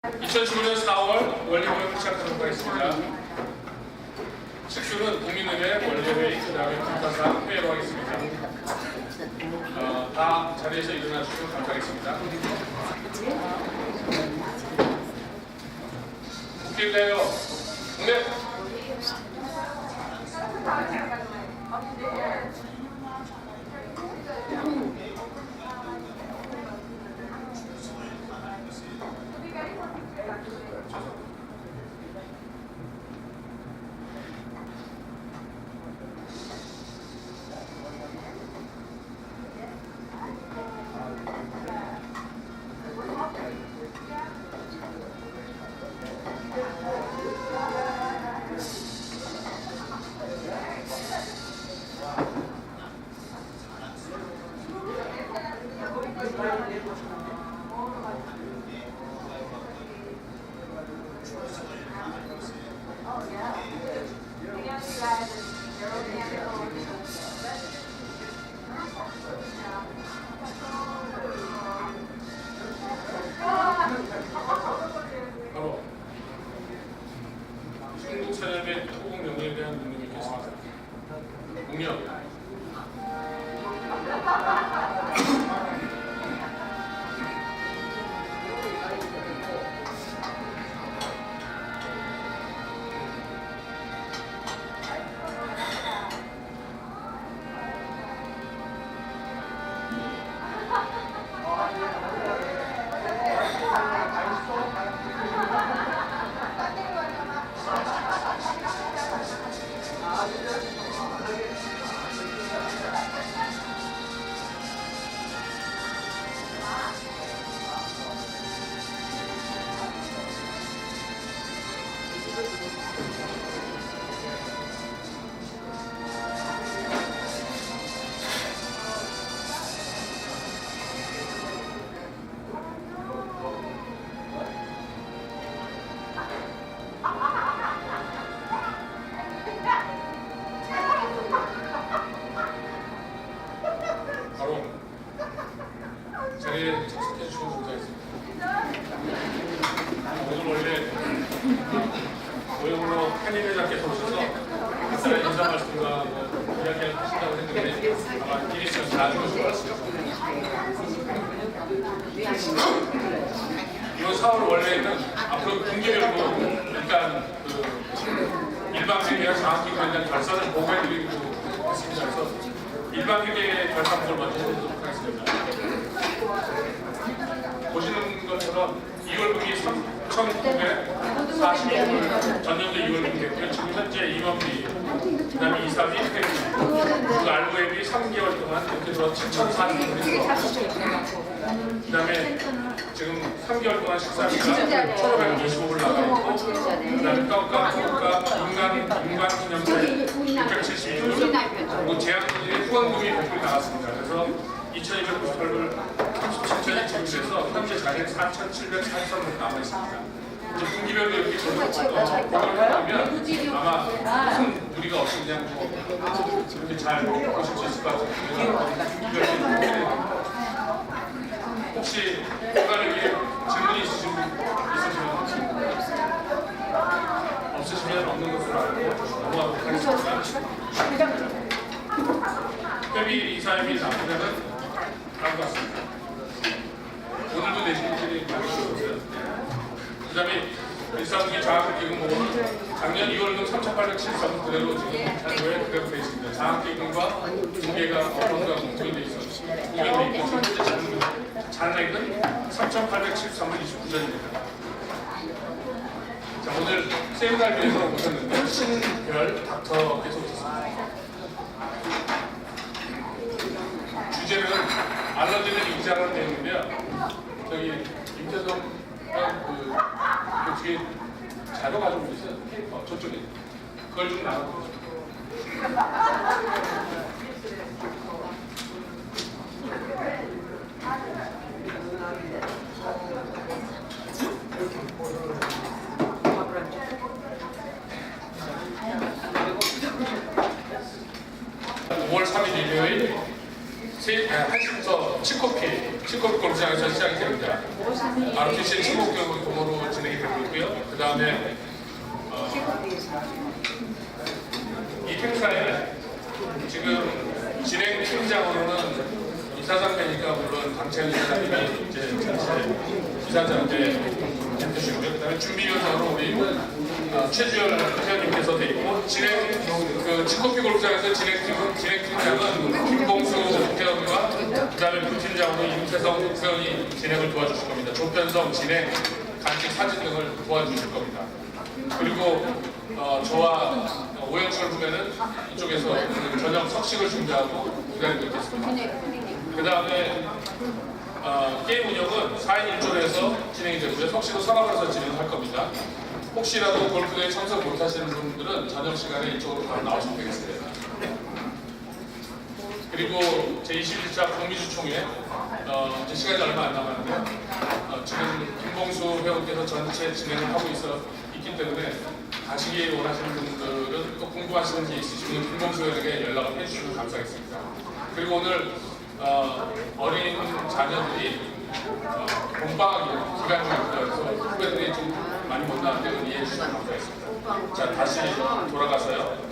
2015년 4월 원래회의를 시작하도록 하겠습니다. 식수는 국민은행 원래회의, 그 다음에 감사상 회의로 하겠습니다. 다 자리에서 일어나 주시면 감사하겠습니다. 웃길래요? 네. 바로 중국 사람의 토공 명령에 대한 능력이 있겠습니다. 능력. 바로 자리에 착석해 주시면 감사하겠습니다. 오늘 원래 모형으로 한일 회장께서 오셔서 간단한 인사 말씀과 이야기를 하신다고 했는데 아마 길이 있으면 다 들으실 것 같습니다. 이번 4월 원래는 앞으로 분기별로 일단 일반회계와 장학기관에 대한 결산을 보고해드리고 있습니다. 그래서 일반회계 결산을 먼저 해드리도록 하겠습니다. 보시는 것처럼 2월분기 3,940원, 전년도 2월분기였고요. 지금 현재 임원비, 그 다음에 이사비, 회비, 그 알고회비 3개월 동안 이렇게 들어 7,400원이 들어갔고, 그 다음에 지금 3개월 동안 식사비가 1,525불 나가고, 그 다음에 떡값, 돈값, 인간기념세 672불, 그리고 제한기준의 후원금이 100불 나갔습니다. 그래서 2,298불 37,000원이 지급돼서 현재 자리에 4,743불 남아있습니다. 이제 분기별로 이렇게 보면 아마 무슨 무리가 없이 그냥 이렇게 잘 보실 수 있을 것 같아요. 혹시 간단하게 질문이 있으시면 없으시면 없는 것으로 알고 넘어가도록 하겠습니다. 회비 이사님이 나쁘면은 다음 것 같습니다. 오늘도 내신 분들이 많이 오셨어요. 그 다음에 1사분기 장학기금은 작년 2월금 3,873원 그대로 지금 잔고에 그대로 되어 있습니다. 장학기금과 중개가 어떤가 공통이 되어 있어서 공개되어 있고 현재 잔액은 3,873원 29전입니다. 자, 오늘 세미나를 위해서 오셨는데 신별 닥터께서 오셨습니다. 주제는 알러지를 인지하는 내용인데요. 저기 임태성 그 뒤에 자료 가지고 있어요. 저쪽에 그걸 좀 나눠보세요. 일요일 1시부터 치코피 골프장에서 시작이 됩니다. RTC 친목교육을 도모로 그 다음에 이 행사에 지금 진행팀장으로는 이사장이니까 물론 강채현 이사장님이 이제 이사장 해주시고요. 그 다음에 준비위원장으로 우리 최주열 회원님께서 돼 있고 그 치커피 골프장에서 진행팀장은 김봉수 회원과 그 다음에 부팀장으로 임태성 회원이 진행을 도와주실 겁니다. 조편성, 진행, 간식, 사진 등을 도와주실 겁니다. 그리고 저와 오영철 후배는 이쪽에서 저녁 석식을 준비하고 기다리고 있겠습니다. 그 다음에 게임 운영은 4인 1조에서 진행이 되고요. 석식은 서랍에서 진행할 겁니다. 혹시라도 골프대회 참석 못하시는 분들은 저녁 시간에 이쪽으로 바로 나오시면 되겠습니다. 그리고 제21차 북미주 총회 이제 시간이 얼마 안 남았는데요. 지금 김봉수 회원께서 전체 진행을 하고 있기 때문에 가시기 원하시는 분들은 또 궁금하시는 게 있으시면 김봉수 회원에게 연락을 해주시면 감사하겠습니다. 그리고 오늘 어린 자녀들이 봄방학이 기간 중입니다. 그래서 후배들이 좀 많이 못 나왔는데 이해해 주시면 감사하겠습니다. 자, 다시 돌아가서요.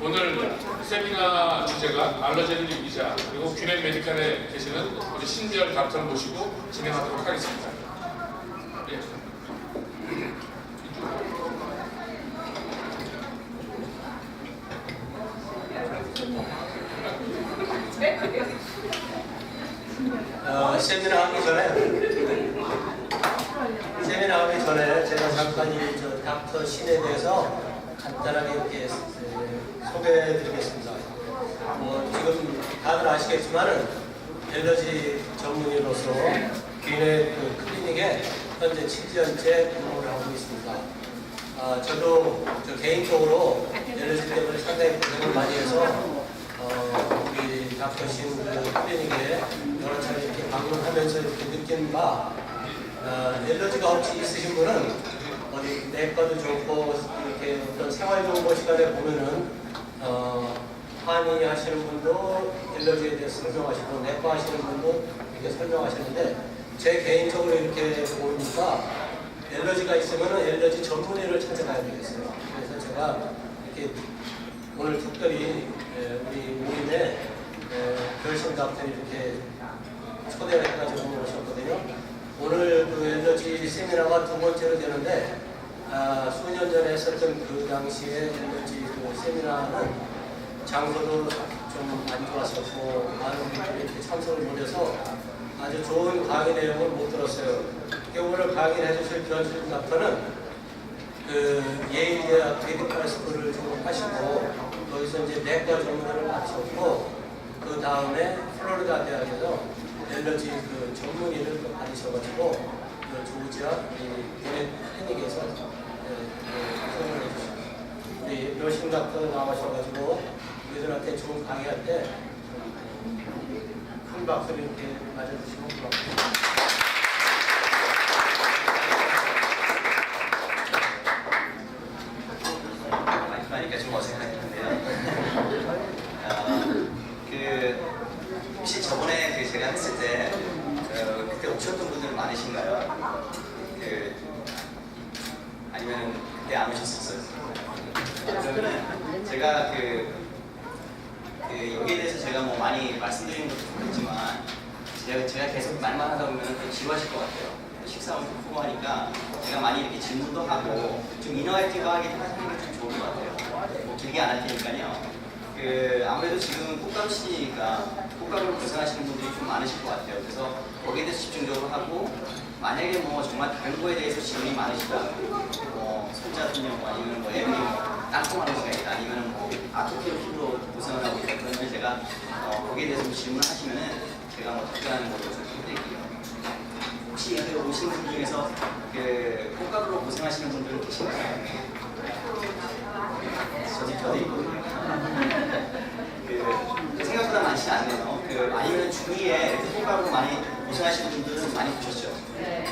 오늘 세미나 주제가 알러지를 이기자, 그리고 균형 메디칼에 계시는 우리 신지열 닥터를 모시고 진행하도록 하겠습니다. 예. 세미나 하기 전에 제가 잠깐 이 닥터 신에 대해서 간단하게 이렇게 소개해드리겠습니다. 지금 다들 아시겠지만은 엘러지 전문의로서 귀내 클리닉에 현재 7년째 근무를 하고 있습니다. 저도 개인적으로 엘러지 때문에 상당히 고생을 많이 해서 우리 닥터 신 클리닉에 여러 차례 이렇게 방문하면서 이렇게 느낀 바 엘러지가 혹시 있으신 분은 어디 내과도 좋고 이렇게 어떤 생활정보 시간에 보면은 한의 하시는 분도 엘러지에 대해서 설명하시고 내과 하시는 분도 이렇게 설명하시는데 제 개인적으로 이렇게 보니까 엘러지가 있으면은 엘러지 전문의를 찾아가야 되겠어요. 그래서 제가 이렇게 오늘 특별히 우리 모임에 결심 닥터를 이렇게 초대를 해가지고 오셨거든요. 오늘 그 엘러지 세미나가 두 번째로 되는데 수년 전에 했었던 그 당시에 엘러지 그 세미나는 장소도 좀 안 좋았었고 많은 분들이 이렇게 참석을 못해서 아주 좋은 강의 내용을 못 들었어요. 오늘 강의를 해주실 결심 닥터는 그 예일대학 메디컬 스쿨을 졸업하시고 거기서 이제 내과 전문의를 마쳤고 그 다음에 플로리다 대학에서 엘러지 그 전문의를 받으셔가지고 그 조지아 클리닉에서 수업을 해주십니다. 우리 여신 닥터 나와셔가지고 우리들한테 좋은 강의할 때 큰 박수를 이렇게 맞아주시면 고맙습니다. 하니까 좀 어색한데요. 혹시 저번에 제가 했을 때 그때 오셨던 분들 많으신가요? 아니면 그때 안 오셨었어요? 그러면 제가 여기에 대해서 제가 뭐 많이 말씀드리는 것도 좋겠지만 제가 계속 말만 하다 보면 좀 지루하실 것 같아요. 식사하고 싶고 하니까 제가 많이 이렇게 질문도 하고 좀 이너웨이티브하게 하는 게 좀 좋을 것 같아요. 뭐 길게 안 할 테니까요. 아무래도 지금 꽃가루 시즌이니까 꽃가루를 고생하시는 분들이 좀 많으실 것 같아요. 그래서 거기에 대해서 집중적으로 하고 만약에 뭐 정말 다른 거에 대해서 질문이 많으시다, 뭐 손자손녀 아니면 뭐 애들이 땅콩하는 거가 있다, 아니면 뭐 아토피로 피부로 고생을 하고 있다, 그러면 제가 거기에 대해서 질문을 하시면은 제가 뭐 답변하는 걸로 좀 해드릴게요. 혹시 여기 오신 분 중에서 꽃가루로 고생하시는 분들 계신가요? 저도 있거든요. 생각보다 많지 않네요. 아니면 주위에 꽃가루로 많이 고생하시는 분들은 많이 보셨죠? 네.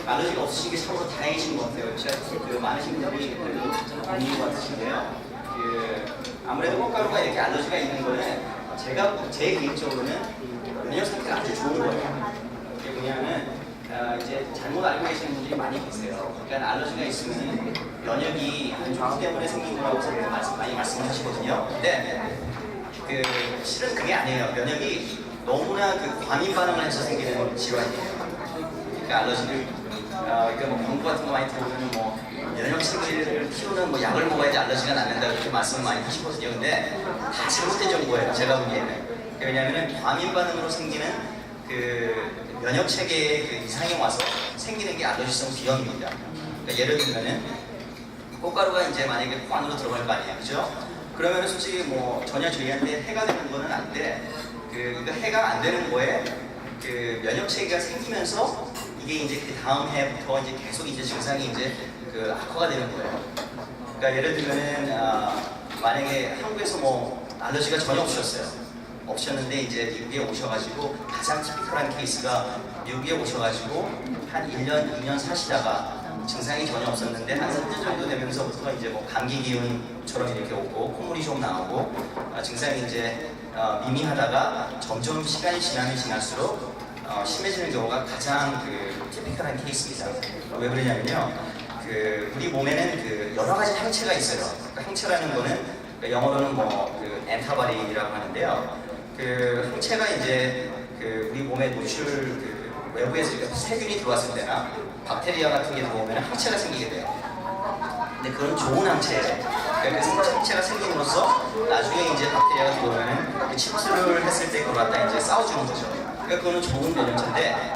알러지가 없으신 게 참으로 다행이신 것 같아요. 많으신 분들이 고민인 것 같으신데요. 아무래도 꽃가루가 이렇게 알러지가 있는 거는 제 개인적으로는 면역 상태가 아주 좋은 거예요. 이게 뭐냐면 이제 잘못 알고 계시는 분들이 많이 계세요. 그러니까 알러지가 있으면 면역이 안 좋기 때문에 생긴 거라고 많이 말씀하시거든요. 근데 그 실은 그게 아니에요. 면역이 너무나 그 과민 반응을 해서 생기는 질환이에요. 그러니까 알러지를 그러니까 뭐 광고 같은 거 많이 들어보면 뭐 면역 체계를 키우는 뭐 약을 먹어야지 알러지가 낫는다 이렇게 말씀을 많이 하시거든요. 근데 다 잘못된 정보예요. 제가 보기에는. 왜냐하면 과민 반응으로 생기는 그 면역 체계의 그 이상이 와서 생기는 게 알러지성 비염입니다. 그러니까 예를 들면은 꽃가루가 이제 만약에 코 안으로 들어갈 거 아니에요, 그죠? 그러면 솔직히 뭐 전혀 저희한테 해가 되는 거는 아닌데 그러니까 해가 안 되는 거에 그 면역 체계가 생기면서 이게 이제 그 다음 해부터 이제 계속 이제 증상이 이제 그 악화가 되는 거예요. 그러니까 예를 들면은 만약에 한국에서 뭐 알러지가 전혀 없으셨는데 이제 미국에 오셔가지고 가장 티피컬한 케이스가 미국에 오셔가지고 한 1년, 2년 사시다가 증상이 전혀 없었는데 한 3년 정도 되면서부터 이제 뭐 감기 기운처럼 이렇게 오고 콧물이 좀 나오고 증상이 이제 미미하다가 점점 시간이 지나면 지날수록 심해지는 경우가 가장 그 티피컬한 케이스입니다. 왜 그러냐면요, 그 우리 몸에는 그 여러 가지 항체가 있어요. 그러니까 항체라는 거는 영어로는 뭐그 엔타바디라고 하는데요. 그 항체가 이제 그 우리 몸에 노출 그 외부에서 이렇게 세균이 들어왔을 때나 박테리아 같은 게 들어오면 항체가 생기게 돼요. 근데 그건 좋은 항체예요. 그러니까 그 항체가 생김으로써 나중에 이제 박테리아가 들어오면은 그 침투를 했을 때 그걸 갖다 이제 싸워주는 거죠. 그러니까 그거는 좋은 면역체인데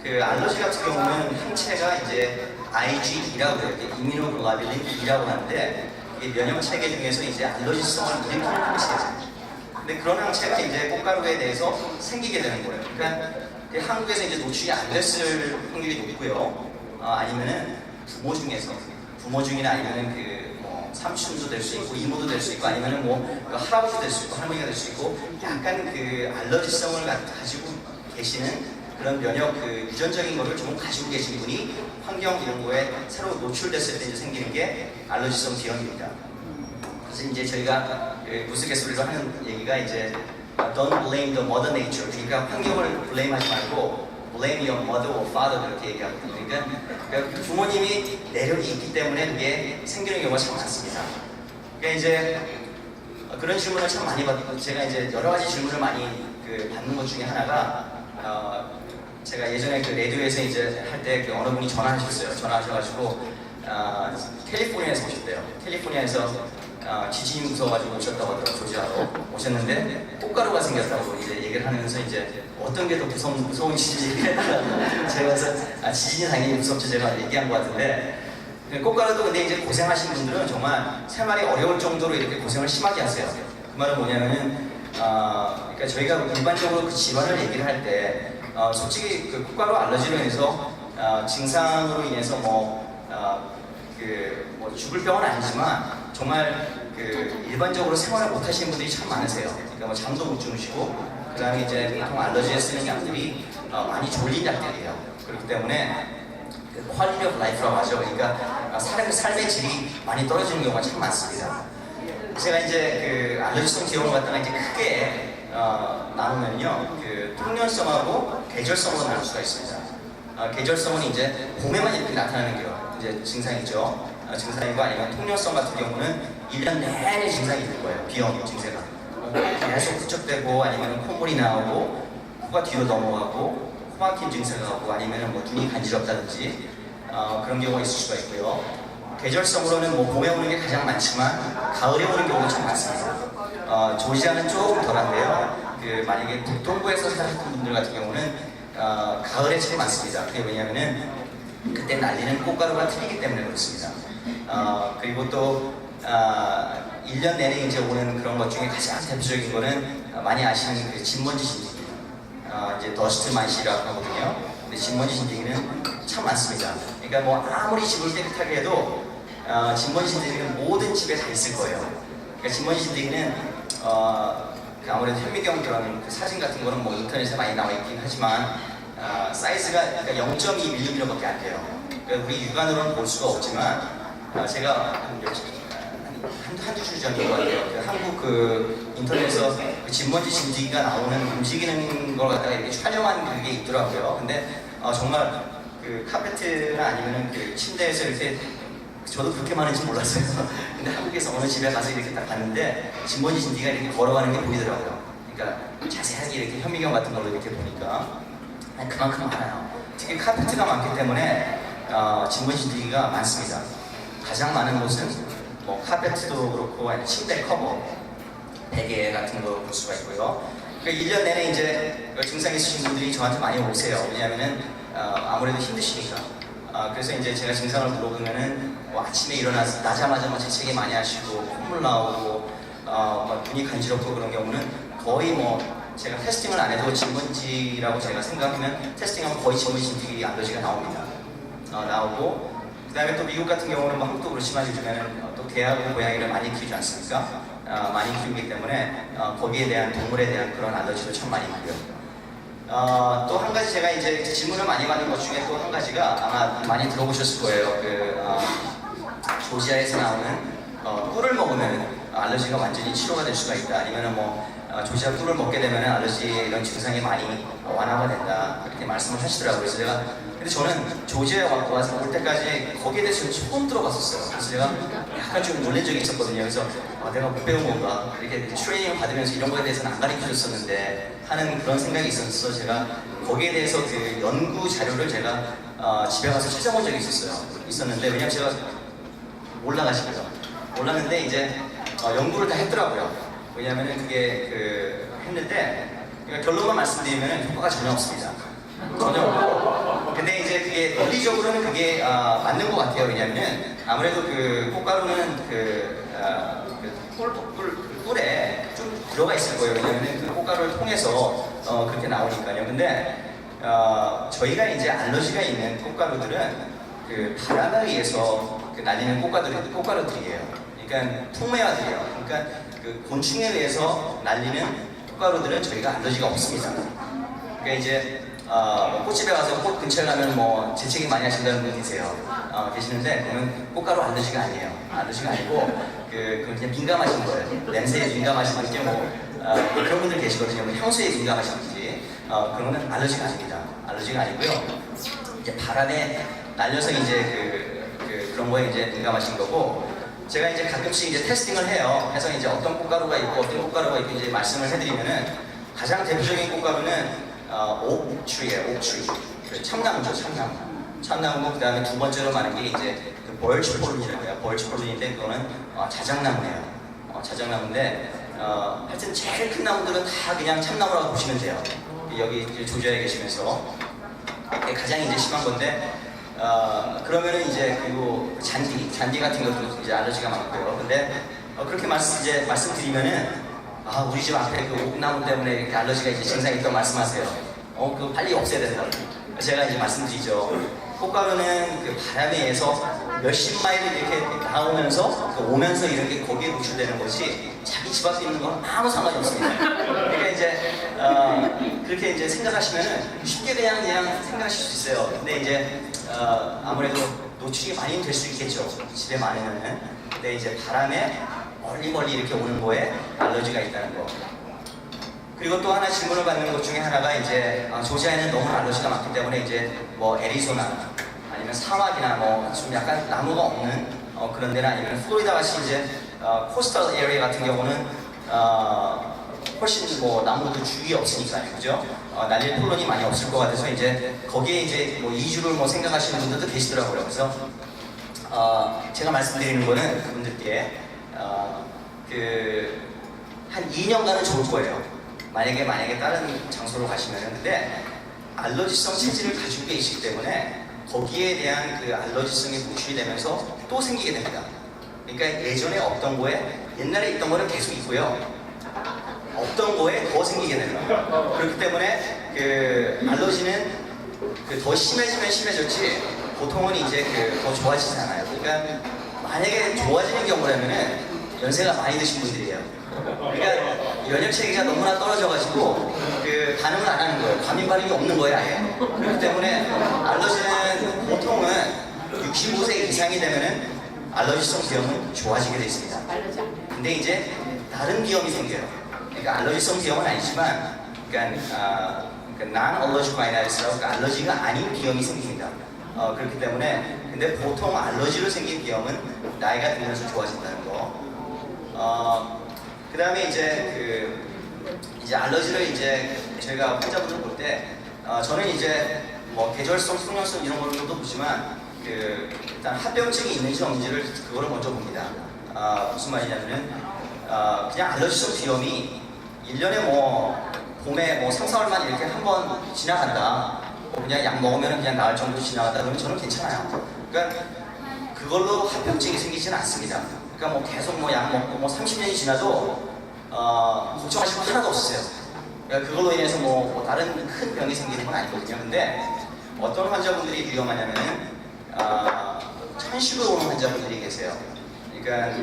그 알러지 같은 경우는 항체가 이제 IgE라고 해요. 이뮤노글로불린 E라고 하는데 이 면역 체계 중에서 이제 알러지성을 일으키는 항체죠. 근데 그런 항체가 이제 꽃가루에 대해서 생기게 되는 거예요. 그러니까 한국에서 이제 노출이 안 됐을 확률이 높고요. 아니면은 부모 중이나 아니면은 뭐 삼촌도 될 수 있고 이모도 될 수 있고 아니면은 뭐 할아버지 될 수 있고 할머니가 될 수 있고 약간 그 알러지성을 가지고 계시는 그런 면역 그 유전적인 거를 좀 가지고 계신 분이 환경 이런 거에 새로 노출됐을 때 이제 생기는 게 알러지성 비염입니다. 그래서 이제 저희가 그 우스갯소리로 하는 얘기가 이제 Don't blame the mother nature. 그러니까 환경을 blame하지 말고 blame your mother or father 그렇게 얘기하거든요. 그러니까 부모님이 내력이 있기 때문에 그게 생기는 경우가 참 많습니다. 그러니까 이제 그런 질문을 참 많이 받고 제가 이제 여러 가지 질문을 많이 그 받는 것 중에 하나가 제가 예전에 그 라디오에서 이제 할 때 그 어느 분이 전화하셨어요. 전화하셔가지고 캘리포니아에서 오셨대요. 캘리포니아에서 지진이 무서워가지고 오셨다고 하더라고요. 조지아로 오셨는데 꽃가루가 생겼다고 이제 얘기를 하면서 이제 어떤 게 더 무서운 지진이 했다고 제가 그래서 지진이 당연히 무섭죠. 제가 얘기한 것 같은데 꽃가루도 근데 이제 고생하신 분들은 정말 생활이 어려울 정도로 이렇게 고생을 심하게 하세요. 그 말은 뭐냐면은 그러니까 저희가 일반적으로 그 질환을 얘기를 할 때 솔직히 그 꽃가루 알러지로 인해서 증상으로 인해서 뭐 죽을 병은 아니지만 정말 그 일반적으로 생활을 못 하시는 분들이 참 많으세요. 그러니까 뭐 잠도 못 주무시고 그 다음에 이제 보통 알러지에 쓰는 약들이 많이 졸린 약들이에요. 그렇기 때문에 그 퀄리티 오브 라이프라고 하죠. 그러니까 삶의 질이 많이 떨어지는 경우가 참 많습니다. 제가 이제 그 알러지성 비염을 갖다가 이제 크게 나누면요, 그 통연성하고 계절성으로 나눌 수가 있습니다. 계절성은 이제 봄에만 이렇게 나타나는 게 이제 증상이죠. 증상이고 아니면 통연성 같은 경우는 1년 내내 증상이 있는 거예요. 비염 증세가 계속 부쩍대고 아니면 콧물이 나오고 코가 뒤로 넘어가고 코 막힌 증세가 오고 아니면 뭐 눈이 간지럽다든지 그런 경우가 있을 수가 있고요. 계절성으로는 뭐 봄에 오는 게 가장 많지만 가을에 오는 경우가 참 많습니다. 조지아는 조금 덜한데요. 그 만약에 북동부에서 사셨던 분들 같은 경우는 가을에 참 많습니다. 그게 왜냐면은 그때 날리는 꽃가루가 틀리기 때문에 그렇습니다. 그리고 또 1년 내내 이제 오는 그런 것 중에 가장 대표적인 거는 많이 아시는 그 진먼지 진드기, 이제 더스트 마이시라고 하거든요. 근데 진먼지 진드기는 참 많습니다. 그러니까 뭐 아무리 집을 깨끗하게 해도 진먼지 진드기는 모든 집에 다 있을 거예요. 그러니까 진먼지 진드기는 아무래도 현미경 그런 그 사진 같은 거는 뭐 인터넷에 많이 나와 있긴 하지만 사이즈가 그러니까 0.2mm밖에 안 돼요. 그러니까 우리 육안으로는 볼 수가 없지만 제가 한두 주 전인 것 같아요. 그 한국 그 인터넷에서 그 진먼지 진드기가 나오는 움직이는 걸 갖다가 이렇게 촬영한 그게 있더라고요. 근데 정말 그 카페트나 아니면은 그 침대에서 이렇게 저도 그렇게 많은지 몰랐어요. 근데 한국에서 어느 집에 가서 이렇게 딱 봤는데 진먼지 진디가 이렇게 걸어가는 게 보이더라고요. 그러니까 자세하게 이렇게 현미경 같은 걸로 이렇게 보니까 그만큼 많아요. 특히 카페트가 많기 때문에 진먼지 진디가 많습니다. 가장 많은 곳은 뭐 카페트도 그렇고 아니면 침대 커버, 베개 같은 거 볼 수가 있고요. 그러니까 1년 내내 이제 증상 있으신 분들이 저한테 많이 오세요. 왜냐하면은 아무래도 힘드시니까. 그래서 이제 제가 증상을 물어보면은 뭐 아침에 일어나서 나자마자 뭐 재채기 많이 하시고 콧물 나오고 막 눈이 간지럽고 그런 경우는 거의 뭐 제가 테스팅을 안 해도 진먼지라고 제가 생각하면 테스팅하면 거의 진먼지 진드기 알러지가 나옵니다. 나오고 그다음에 또 미국 같은 경우는 뭐 한국도 그렇지만 요즘에는 또 개하고 고양이를 많이 키우지 않습니까? 많이 키우기 때문에 거기에 대한 동물에 대한 그런 알러지도 참 많이 있고요. 또 한 가지 제가 이제 질문을 많이 받는 것 중에 또 한 가지가 아마 많이 들어보셨을 거예요. 조지아에서 나오는 꿀을 먹으면 알러지가 완전히 치료가 될 수가 있다. 아니면은 뭐 조지아 꿀을 먹게 되면 알러지 이런 증상이 많이 완화가 된다. 그렇게 말씀을 하시더라고요. 그래서 제가 근데 저는 조지아에 와서 올 때까지 거기에 대해서 처음 들어봤었어요. 그래서 제가 약간 좀 놀란 적이 있었거든요. 그래서 내가 못 배운 건가? 이렇게 트레이닝을 받으면서 이런 거에 대해서는 안 가르쳐 줬었는데 하는 그런 생각이 있어서 제가 거기에 대해서 그 연구 자료를 제가 집에 가서 찾아본 적이 있었는데 왜냐면 제가 올라가시면서 몰랐는데 이제 연구를 다 했더라고요. 왜냐면은 그게 했는데 그러니까 결론만 말씀드리면 효과가 전혀 없습니다. 전혀 없고 근데 이제 그게 논리적으로는 그게 맞는 것 같아요. 왜냐면은 아무래도 그 꽃가루는 꿀에 좀 들어가 있을 거예요. 왜냐면은 그 꽃가루를 통해서 그렇게 나오니까요. 근데 저희가 이제 알러지가 있는 꽃가루들은 그 바람에 의해서 날리는 꽃가루들이에요. 그러니까 풍매화들이에요. 그러니까 그 곤충에 의해서 날리는 꽃가루들은 저희가 알러지가 없습니다. 그러니까 이제 꽃집에 가서 꽃 근처에 가면 뭐 재채기 많이 하신다는 분 계시는데 그러면 꽃가루 알러지가 아니에요. 알러지가 아니고 그건 그냥 민감하신 거예요. 냄새에 민감하신 분이 그런 분들 계시거든요. 뭐 향수에 민감하신 분이 그거는 알러지가 아닙니다. 알러지가 아니고요. 이제 바람에 날려서 이제 그런 거에 이제 민감하신 거고 제가 이제 가끔씩 이제 테스팅을 해요. 해서 이제 어떤 꽃가루가 있고 어떤 꽃가루가 있고 이제 말씀을 해드리면은 가장 대표적인 꽃가루는 옥추예요. 옥추. 참나무죠, 참나무. 참나무고 그다음에 두 번째로 많은 게 이제 그 벌치폴린이라고 해요. 벌치폴린인데 그거는 자작나무예요. 자작나무인데 하여튼 제일 큰 나무들은 다 그냥 참나무라고 보시면 돼요. 여기 조지아에 계시면서 가장 이제 심한 건데 그러면은 이제 그리고 잔디 같은 것도 이제 알러지가 많고요. 근데 그렇게 말씀드리면은 우리 집 앞에 그 옥나무 때문에 이렇게 알러지가 이제 증상이 있다고 말씀하세요. 그거 빨리 없애야 된다. 제가 이제 말씀드리죠. 꽃가루는 그 바람에 의해서 몇십 마일을 이렇게 나오면서 오면서 이런 게 거기에 노출되는 것이 자기 집 앞에 있는 건 아무 상관이 없습니다. 그러니까 이제 그렇게 이제 생각하시면은 쉽게 그냥 생각하실 수 있어요. 근데 이제 아무래도 노출이 많이 될 수 있겠죠. 집에 많으면은. 근데 이제 바람에 멀리 이렇게 오는 거에 알러지가 있다는 거. 그리고 또 하나 질문을 받는 것 중에 하나가 이제 조지아에는 너무 알러지가 많기 때문에 이제 뭐 애리조나 아니면 사막이나 뭐 좀 약간 나무가 없는 그런 데나 아니면 플로리다 같이 이제 코스탈 에리어 같은 경우는 훨씬 뭐 나무도 주위에 없으니까요, 그죠? 날릴 폴론이 많이 없을 것 같아서 이제 거기에 이제 뭐 이주를 뭐 생각하시는 분들도 계시더라고요. 그래서 제가 말씀드리는 거는 그분들께 한 2년간은 좋을 거예요. 만약에 다른 장소로 가시면은 근데 알러지성 체질을 가지고 계시기 때문에 거기에 대한 그 알러지성이 노출이 되면서 또 생기게 됩니다. 그러니까 예전에 없던 거에 옛날에 있던 거는 계속 있고요. 없던 거에 더 생기게 됩니다. 그렇기 때문에 그 알러지는 더 심해지면 심해졌지 보통은 이제 더 좋아지지 않아요. 그러니까 만약에 좋아지는 경우라면은 연세가 많이 드신 분들이에요. 그러니까 면역체계가 너무나 떨어져가지고 반응을 안 하는 거예요. 과민 반응이 없는 거예요, 아예. 그렇기 때문에 알러지는 보통은 65세 이상이 되면은 알러지성 비염은 좋아지게 돼 있습니다. 근데 이제 다른 비염이 생겨요. 그러니까 알러지성 비염은 아니지만, 그러니까 non-allergic rhinitis라고 알러지가 아닌 비염이 생깁니다. 그렇기 때문에 근데 보통 알러지로 생긴 비염은 나이가 들면서 좋아진다는 거. 그 다음에 이제 알러지를 이제 저희가 환자분들 볼 때 저는 이제 뭐 계절성, 숙련성 이런 걸로도 보지만 일단 합병증이 있는지 없는지를 그거를 먼저 봅니다. 무슨 말이냐면은 그냥 알러지성 비염이 1년에 뭐 봄에 뭐 3, 4월만 이렇게 한 번 지나간다. 그냥 약 먹으면 그냥 나을 정도로 지나간다 그러면 저는 괜찮아요. 그러니까 그걸로 합병증이 생기지는 않습니다. 그러니까 뭐 계속 뭐 약 먹고 뭐 30년이 지나도 걱정하실 거 하나도 없으세요. 그러니까 그걸로 인해서 뭐 다른 큰 병이 생기는 건 아니거든요. 근데 어떤 환자분들이 위험하냐면은 천식으로 오는 환자분들이 계세요. 그러니까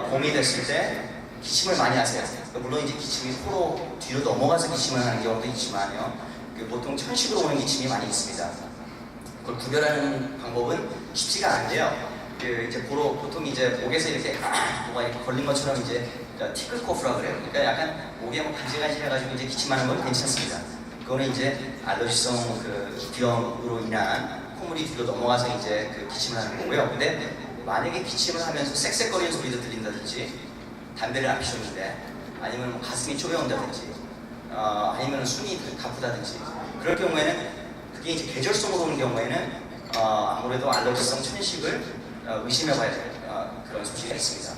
봄이 됐을 때 기침을 많이 하세요. 물론 이제 기침이 코로 뒤로 넘어가서 기침을 하는 경우도 있지만요. 보통 천식으로 오는 기침이 많이 있습니다. 그걸 구별하는 방법은 쉽지가 않은데요. 이제 보통 이제 목에서 이렇게 뭐가 이렇게 걸린 것처럼 이제 티클 코프라 그래요. 그러니까 약간 목에 뭐 간질간질해가지고 이제 기침하는 건 괜찮습니다. 그거는 이제 알러지성 비염으로 인한 콧물이 뒤로 넘어가서 이제 기침을 하는 거고요. 근데 만약에 기침을 하면서 쌕쌕거리는 소리도 들린다든지 담배를 안 피우는데 아니면 뭐 가슴이 쪼여온다든지 아니면 숨이 가쁘다든지 그럴 경우에는 그게 이제 계절성으로 오는 경우에는 아무래도 알러지성 천식을 의심해봐야 될 그런 소식이 있습니다.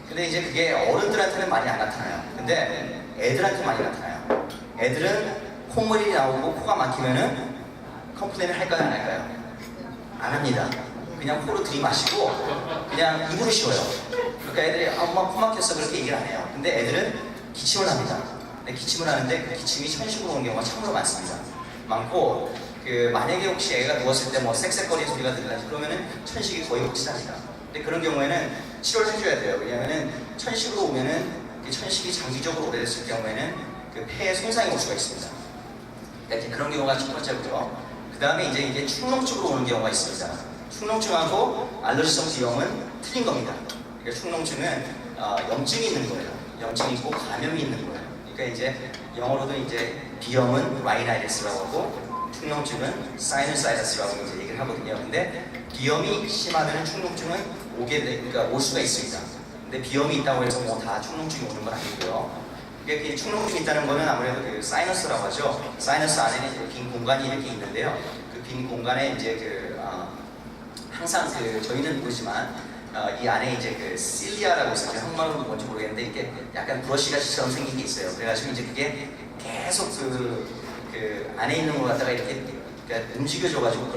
근데 이제 그게 어른들한테는 많이 안 나타나요. 근데 애들한테 많이 나타나요. 애들은 콧물이 나오고 코가 막히면은 컴플레인을 할까요 안 할까요? 안 합니다. 그냥 코로 들이마시고 그냥 입으로 쉬어요. 그러니까 애들이 엄마 코 막혔어 그렇게 얘기를 안 해요. 근데 애들은 기침을 합니다. 기침을 하는데 그 기침이 천식으로 오는 경우가 참으로 많습니다. 많고 만약에 혹시 애가 누웠을 때 뭐 쌕쌕거리는 소리가 들리는지 그러면은 천식이 거의 확실합니다. 근데 그런 경우에는 치료를 해줘야 돼요. 왜냐하면은 천식으로 오면은 천식이 장기적으로 오래됐을 경우에는 폐에 손상이 올 수가 있습니다. 그러니까 그런 경우가 첫 번째고요. 그 다음에 이제 축농증으로 오는 경우가 있습니다. 축농증하고 알러지성 비염은 틀린 겁니다. 그러니까 축농증은 염증이 있는 거예요. 염증이 있고 감염이 있는 거예요. 그러니까 이제 영어로도 이제 비염은 라이나이티스라고 하고 축농증은 사이너사이더스라고 이제 얘기를 하거든요. 근데 비염이 심하면 축농증은 그러니까 올 수가 있습니다. 근데 비염이 있다고 해서 뭐 다 축농증이 오는 건 아니고요. 그러니까 축농증이 있다는 거는 아무래도 사이너스라고 하죠. 사이너스 안에는 이제 빈 공간이 이렇게 있는데요. 그 빈 공간에 이제 항상 저희는 모르지만 이 안에 이제 실리아라고 있어요. 한국말로 뭔지 모르겠는데 이게 약간 브러쉬가처럼 생긴 게 있어요. 그래가지고 이제 그게 계속 안에 있는 걸 갖다가 이렇게 움직여줘가지고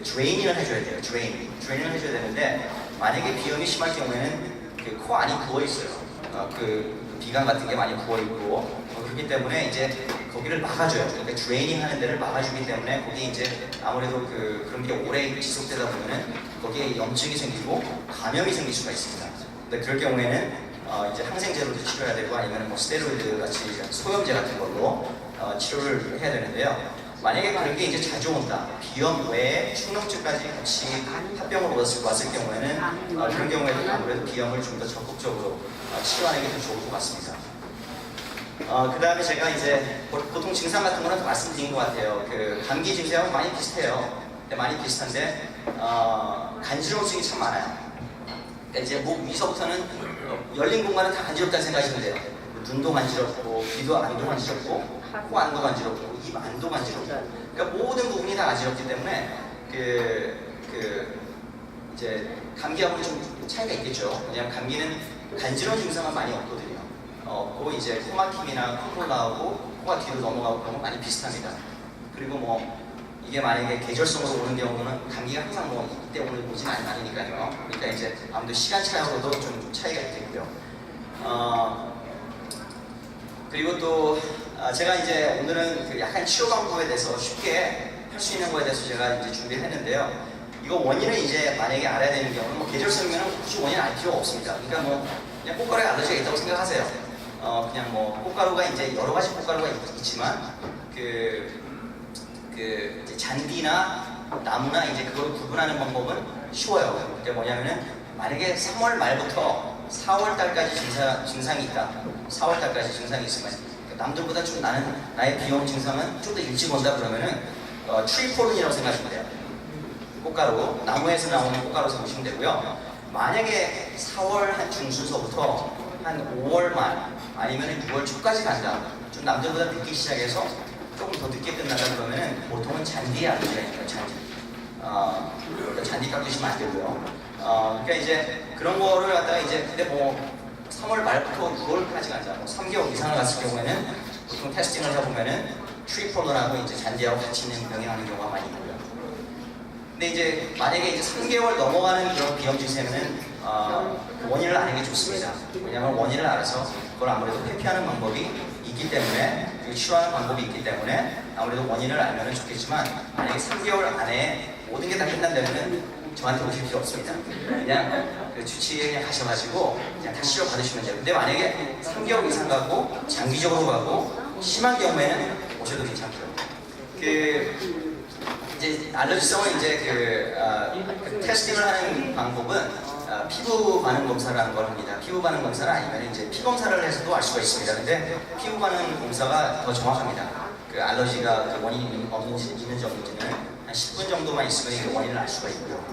드레이닝을 해줘야 돼요. 드레이닝을 해줘야 되는데 만약에 비염이 심할 경우에는 코 안이 부어 있어요. 비강 같은 게 많이 부어 있고 그렇기 때문에 이제 거기를 막아줘요. 그러니까 드레이닝 하는 데를 막아주기 때문에 거기 이제 아무래도 그런 게 오래 지속되다 보면은 거기에 염증이 생기고 감염이 생길 수가 있습니다. 근데 그럴 경우에는 이제 항생제로도 치료해야 되고 아니면 뭐 스테로이드 같이 소염제 같은 걸로 치료를 해야 되는데요. 만약에 그런 게 이제 자주 온다, 비염 외에 축농증까지 같이 합병으로 왔을 경우에는 그런 경우에는 아무래도 비염을 좀 더 적극적으로 치료하는 게 더 좋을 것 같습니다. 그 다음에 제가 이제 보통 증상 같은 거는 말씀드린 것 같아요. 감기 증상은 많이 비슷해요. 많이 비슷한데 간지러움증이 참 많아요. 그러니까 이제 목 위서부터는 열린 공간은 다 간지럽다는 생각하시면 돼요. 눈도 간지럽고, 귀도 안도 간지럽고, 코 안도 간지럽고, 입 안도 간지럽고. 그러니까 모든 부분이 다 간지럽기 때문에 이제 감기하고 좀 차이가 있겠죠. 그냥 감기는 간지러운 증상은 많이 없거든요. 없고 이제 코막힘이나 콧물 나오고 코가 뒤로 넘어가고 그런 건 많이 비슷합니다. 그리고 뭐 이게 만약에 계절성으로 오는 경우는 감기가 항상 뭐 이때 오진 않으니까요. 그러니까 이제 아무래도 시간 차이로도 좀 차이가 있겠고요. 그리고 또 제가 이제 오늘은 약간 치료 방법에 대해서 쉽게 할 수 있는 거에 대해서 제가 이제 준비를 했는데요. 이거 원인은 이제 만약에 알아야 되는 경우는 뭐 계절성이면 굳이 원인 알 필요가 없습니다. 그러니까 뭐 그냥 꽃가루에 알러지가 있다고 생각하세요. 그냥 뭐 꽃가루가 이제 여러 가지 꽃가루가 있지만 이제 잔디나 나무나 이제 그걸 구분하는 방법은 쉬워요. 그게 뭐냐면은 만약에 3월 말부터 4월 달까지 증상이 있다. 4월 달까지 증상이 있으면 남들보다 좀 나의 비염 증상은 좀 더 일찍 온다 그러면은 트리폴린이라고 생각하시면 돼요. 꽃가루, 나무에서 나오는 꽃가루 사보시면 되고요. 만약에 4월 한 중순서부터 한 5월 말 아니면 6월 초까지 간다. 좀 남들보다 늦게 시작해서 조금 더 늦게 끝나다 그러면은 보통은 잔디에 알러지가 있어요. 잔디 깎으시면 안 되고요. 그러니까 이제 그런 거를 갖다가 이제 근데 뭐 3월 말부터 6월까지 가자. 뭐 3개월 이상을 갔을 경우에는 보통 테스팅을 해보면은 트리 폴런하고 이제 잔디하고 같이 있는 병행하는 경우가 많이 있고요. 근데 이제 만약에 이제 3개월 넘어가는 그런 비염 증세는 원인을 아는 게 좋습니다. 왜냐하면 원인을 알아서 그걸 아무래도 회피하는 방법이 있기 때문에 그리고 치료하는 방법이 있기 때문에 아무래도 원인을 알면 좋겠지만 만약에 3개월 안에 모든 게 다 끝난다면은 저한테 오실 필요 없습니다. 그냥 그 주치의에 그냥 가셔가지고 그냥 다 치료 받으시면 돼요. 근데 만약에 3개월 이상 가고 장기적으로 가고 심한 경우에는 오셔도 괜찮고요. 이제 알러지성은 이제 그 테스팅을 하는 방법은 피부 반응 검사라는 걸 합니다. 피부 반응 검사는 아니면 이제 피 검사를 해서도 알 수가 있습니다. 근데 피부 반응 검사가 더 정확합니다. 그 알러지가 그 원인이 없는지 있는지 없는지는 한 10분 정도만 있으면 그 원인을 알 수가 있고요.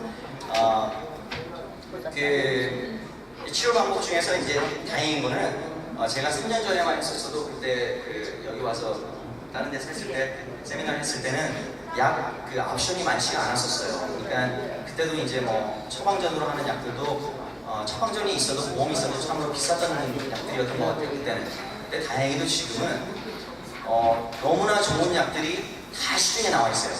그 치료 방법 중에서 이제 다행인 거는 제가 3년 전에만 했었어도 그때 그 여기 와서 다른 데서 했을 때 세미나를 했을 때는 약 그 옵션이 많지가 않았었어요. 그러니까 그때도 이제 뭐 처방전으로 하는 약들도 처방전이 있어도 보험이 있어도 참으로 비쌌던 약들이었던 것 같아요. 그때는. 근데 다행히도 지금은 너무나 좋은 약들이 다 시중에 나와 있어요.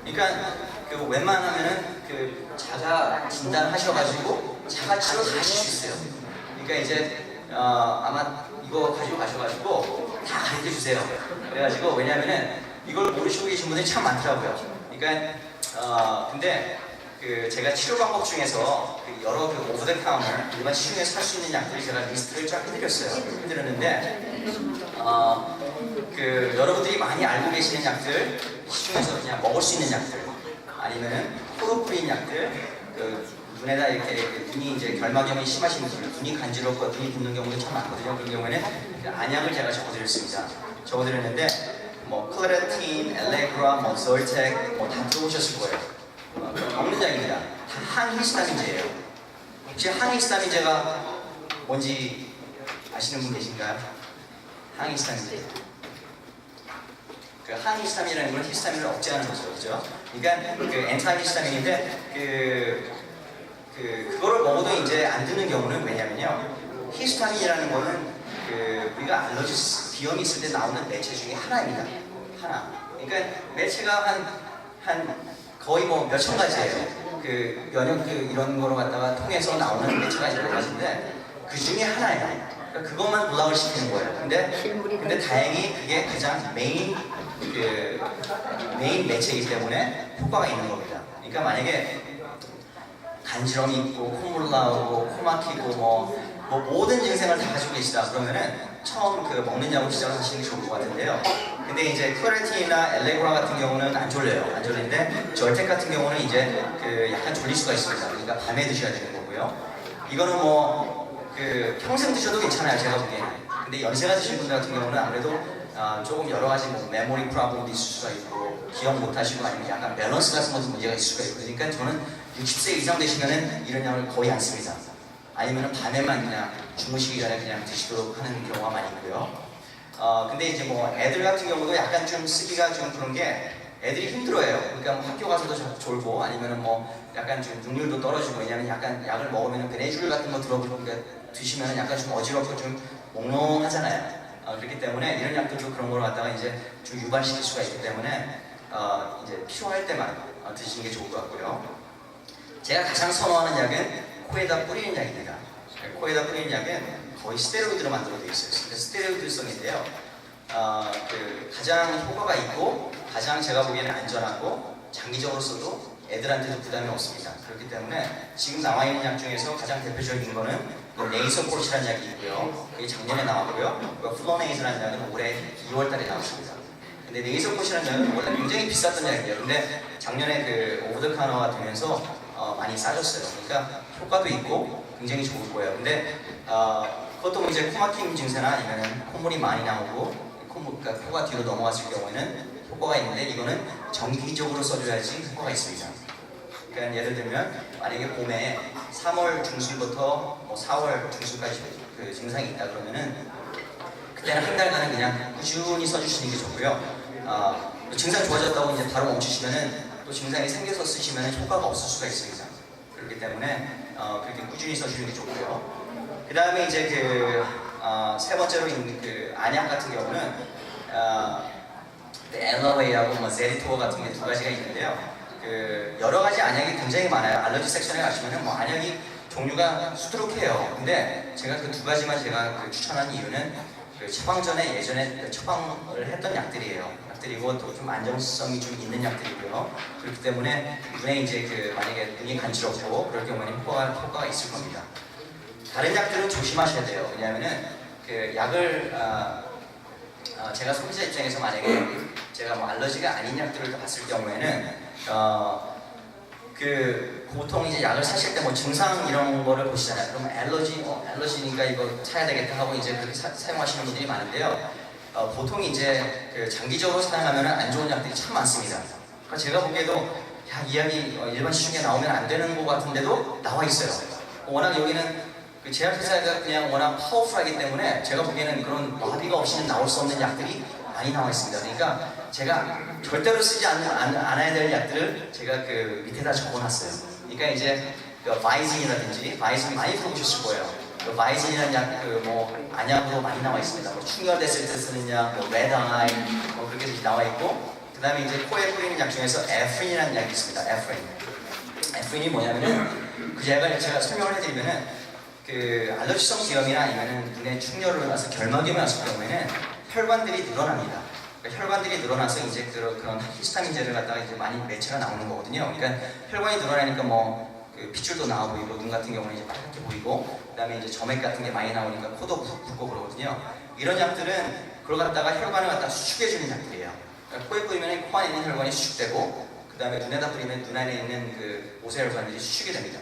그러니까 그 웬만하면은 그 자가 진단하셔가지고 자가 치료 다 하실 수 있어요. 그러니까 이제 아마 이거 가지고 가셔가지고 다 가르쳐 주세요. 그래가지고 왜냐면은 이걸 모르시고 계신 분들이 참 많더라고요. 그러니까 근데 그 제가 치료 방법 중에서 그 여러 그 오브 더 카운터 일반 시중에서 살 수 있는 약들이 제가 리스트를 쫙 해드렸는데 그 여러분들이 많이 알고 계시는 약들 시중에서 그냥 먹을 수 있는 약들 아니면은 코로 뿌린 약들 그 눈에다 이렇게 눈이 이제 결막염이 심하신 분들 눈이 간지럽고 눈이 붓는 경우도 참 많거든요. 그런 경우에는 그 안약을 제가 적어드렸습니다. 적어드렸는데 뭐 클레라틴, 엘레그라, 뭐 zortek 뭐 다 들어보셨을 거예요. 먹는 약입니다. 다 항히스타민제예요. 혹시 항히스타민제가 뭔지 아시는 분 계신가요? 항히스타민제. 그 항히스타민이라는 건 히스타민을 억제하는 거죠, 그죠? 그러니까 그 엔타히스타민인데 그거를 먹어도 이제 안 드는 경우는 왜냐면요, 히스타민이라는 거는 그 우리가 알러지 비염이 있을 때 나오는 매체 중에 하나입니다. 하나. 그러니까 매체가 한 거의 뭐 몇천 가지예요. 그 면역 그 이런 거로 갖다가 통해서 나오는 매체가 여러 가지인데 그 중에 하나예요. 그러니까 그것만 블락을 시키는 거예요. 근데 다행히 그게 가장 메인 매체이기 때문에 효과가 있는 겁니다. 그러니까 만약에 간지럼이 있고 콧물 나오고 코 막히고 뭐 모든 증상을 다 가지고 계시다 그러면은 처음 그 먹는 약으로 시작을 하시는 게 좋을 것 같은데요. 근데 이제 클레라틴이나 엘레그라 같은 경우는 안 졸려요. 안 졸리는데 절텍 같은 경우는 이제 그 약간 졸릴 수가 있습니다. 그러니까 밤에 드셔야 되는 거고요. 이거는 뭐 그 평생 드셔도 괜찮아요. 제가 보기에는. 근데 연세가 드신 분들 같은 경우는 아무래도 조금 여러 가지 뭐 메모리 프로블럼도 있을 수가 있고 기억 못 하시고 아니면 약간 밸런스 같은 것도 문제가 있을 수가 있고 그러니까 저는 60세 이상 되시면은 이런 약을 거의 안 씁니다. 아니면은 밤에만 그냥 주무시기 전에 그냥 드시도록 하는 경우가 많이 있고요. 근데 이제 뭐 애들 같은 경우도 약간 좀 쓰기가 좀 그런 게 애들이 힘들어해요. 그러니까 뭐 학교 가서도 졸고 아니면은 뭐 약간 좀 능률도 떨어지고 왜냐면 약간 약을 먹으면 베네줄 같은 거 드시면 약간 좀 어지럽고 좀 몽롱하잖아요. 그렇기 때문에 이런 약들도 그런 걸 갖다가 이제 좀 유발시킬 수가 있기 때문에 이제 필요할 때만 드시는 게 좋을 것 같고요. 제가 가장 선호하는 약은 코에다 뿌리는 약입니다. 코에다 뿌리는 약은 거의 스테로이드로 만들어 되어 있어요. 스테로이드성인데요. 그 가장 효과가 있고 가장 제가 보기에는 안전하고 장기적으로 써도 애들한테도 부담이 없습니다. 그렇기 때문에 지금 나와 있는 약 중에서 가장 대표적인 거는 네이서콜이라는 약이 있고요. 그게 작년에 나왔고요. 플로네이즈라는 약은 올해 2월달에 나왔습니다. 근데 네이서콜이라는 약은 원래 굉장히 비쌌던 약이에요. 근데 작년에 그 오브 더 카너가 되면서 많이 싸졌어요. 그러니까 효과도 있고 굉장히 좋을 거예요. 근데 그것도 이제 코막힘 증세나 아니면 콧물이 많이 나오고 그러니까 코가 뒤로 넘어갔을 경우에는 효과가 있는데 이거는 정기적으로 써줘야지 효과가 있습니다. 그러니까 예를 들면 만약에 봄에 3월 중순부터 뭐 4월 중순까지 그 증상이 있다 그러면은 그때는 한 달간은 그냥 꾸준히 써주시는 게 좋고요. 증상 좋아졌다고 이제 바로 멈추시면은 또 증상이 생겨서 쓰시면은 효과가 없을 수가 있습니다. 그렇기 때문에 그렇게 꾸준히 써주는 게 좋고요. 그 다음에 이제 세 번째로 있는 그 안약 같은 경우는 엘러웨이하고 뭐 제리토어 같은 게 두 가지가 있는데요. 그 여러 가지 안약이 굉장히 많아요. 알러지 섹션에 가시면은 뭐 안약이 종류가 수두룩해요. 근데 제가 그 두 가지만 제가 추천하는 이유는 그 처방 전에 예전에 처방을 했던 약들이에요. 약들이고 또 좀 안정성이 좀 있는 약들이고요. 그렇기 때문에 눈에 이제 만약에 눈이 간지럽고 그럴 경우에는 효과가 있을 겁니다. 다른 약들은 조심하셔야 돼요. 왜냐하면은 그 약을 제가 소비자 입장에서 만약에 제가 뭐 알러지가 아닌 약들을 봤을 경우에는 보통 이제 약을 사실 때 뭐 증상 이런 거를 보시잖아요. 그럼 알러지니까 이거 사야 되겠다 하고 이제 그렇게 사용하시는 분들이 많은데요. 보통 이제 장기적으로 사용하면 안 좋은 약들이 참 많습니다. 그러니까 제가 보기에도 이 약이 일반 시중에 나오면 안 되는 것 같은데도 나와 있어요. 워낙 여기는 그 제약회사가 그냥 워낙 파워풀하기 때문에 제가 보기에는 그런 마비가 없이는 나올 수 없는 약들이 많이 나와 있습니다. 그러니까 제가 절대로 쓰지 않아야 될 약들을 제가 그 밑에다 적어놨어요. 그러니까 이제 바이진이라든지 바이진 많이 들어보셨을 거예요. 바이진이라는 약 뭐 안약으로 많이 나와 있습니다. 뭐 충혈됐을 때 쓰는 약, 뭐 레드아이 뭐 그렇게 나와 있고 그 다음에 이제 코에 뿌리는 약 중에서 에프린이라는 약이 있습니다. 에프린이 뭐냐면은 그 약을 제가 설명을 해드리면은 그 알러지성 기염이나 아니면은 눈에 충혈을 나서 결막염이 왔을 경우에는 혈관들이 늘어납니다. 그러니까 혈관들이 늘어나서 이제 그런 히스타민제를 갖다가 이제 많이 매체가 나오는 거거든요. 그러니까 혈관이 늘어나니까 그 핏줄도 나와 보이고 눈 같은 경우는 이제 빨갛게 보이고 그다음에 이제 점액 같은 게 많이 나오니까 코도 붓고 그러거든요. 이런 약들은 그걸 갖다가 혈관을 갖다 수축해주는 약들이에요. 그러니까 코에 뿌리면 코 안에 있는 혈관이 수축되고 그다음에 눈에다 뿌리면 눈 안에 있는 그 모세혈관들이 수축이 됩니다.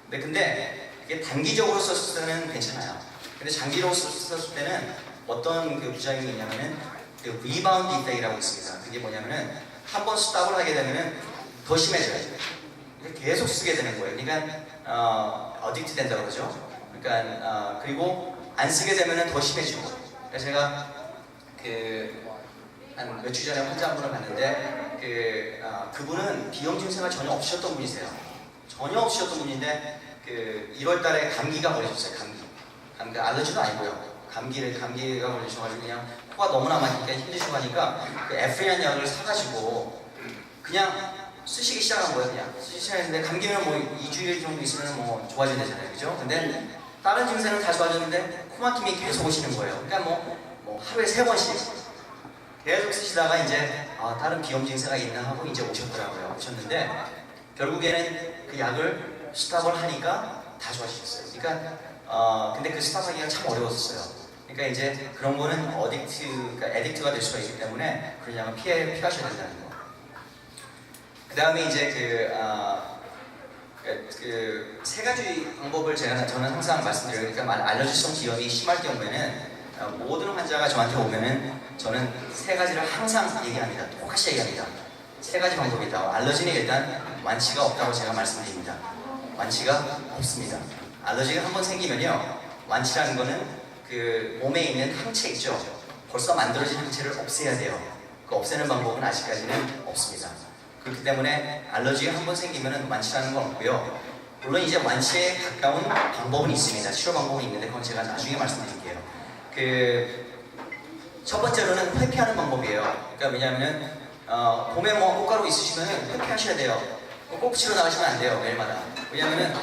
근데 이게 단기적으로 썼을 때는 괜찮아요. 근데 장기적으로 썼을 때는 어떤 그 부작용이 있냐면은 그 리바운드 이펙이라고 있습니다. 그게 뭐냐면은 한번 스탑을 하게 되면은 더 심해져요. 계속 쓰게 되는 거예요. 그러니까 어딕트 된다고 그러죠. 그러니까 그리고 안 쓰게 되면은 더 심해지고. 그래서 제가 한 몇 주 전에 환자 한 분을 봤는데 그분은 비염 증세가 전혀 없으셨던 분이세요. 전혀 없으셨던 분인데 1월달에 감기가 걸리셨어요. 감기 알러지도 아니고요. 감기가 걸리셔가지고 그냥 코가 너무나 막히니까 힘드시고 하니까 그 에프리안 약을 사가지고 그냥 쓰시기 시작한 거예요. 그냥 쓰기 시작했는데 감기는 뭐 2주일 정도 있으면 뭐 좋아진다잖아요. 그죠? 근데 다른 증세는 다 좋아졌는데 코막힘이 계속 오시는 거예요. 그러니까 뭐 하루에 3번씩 계속 쓰시다가 이제 다른 비염 증세가 있나 하고 이제 오셨더라고요. 오셨는데 결국에는 그 약을 스탑을 하니까 다 좋아지셨어요. 그러니까 근데 그 스탑하기가 참 어려웠어요. 그러니까 이제 그런 거는 그러니까 에딕트가 될 수가 있기 때문에 그런 약은 피하셔야 된다는 거. 그 다음에 이제 세 가지 방법을 저는 항상 말씀드려요. 그러니까 알러지성 기염이 심할 경우에는 모든 환자가 저한테 오면은 저는 세 가지를 항상 얘기합니다. 똑같이 얘기합니다. 세 가지 방법이다. 알러지는 일단 완치가 없다고 제가 말씀드립니다. 완치가 없습니다. 알러지가 한번 생기면요, 완치라는 거는 그 몸에 있는 항체 있죠. 벌써 만들어진 항체를 없애야 돼요. 그 없애는 방법은 아직까지는 없습니다. 그렇기 때문에 알러지가 한번 생기면은 완치라는 건 없고요. 물론 이제 완치에 가까운 방법은 있습니다. 치료 방법은 있는데 그건 제가 나중에 말씀드릴게요. 첫 번째로는 회피하는 방법이에요. 그러니까 왜냐하면 봄에 뭐 꽃가루 있으시면은 회피하셔야 돼요. 꼭 치러 나가시면 안 돼요. 매일마다. 왜냐하면은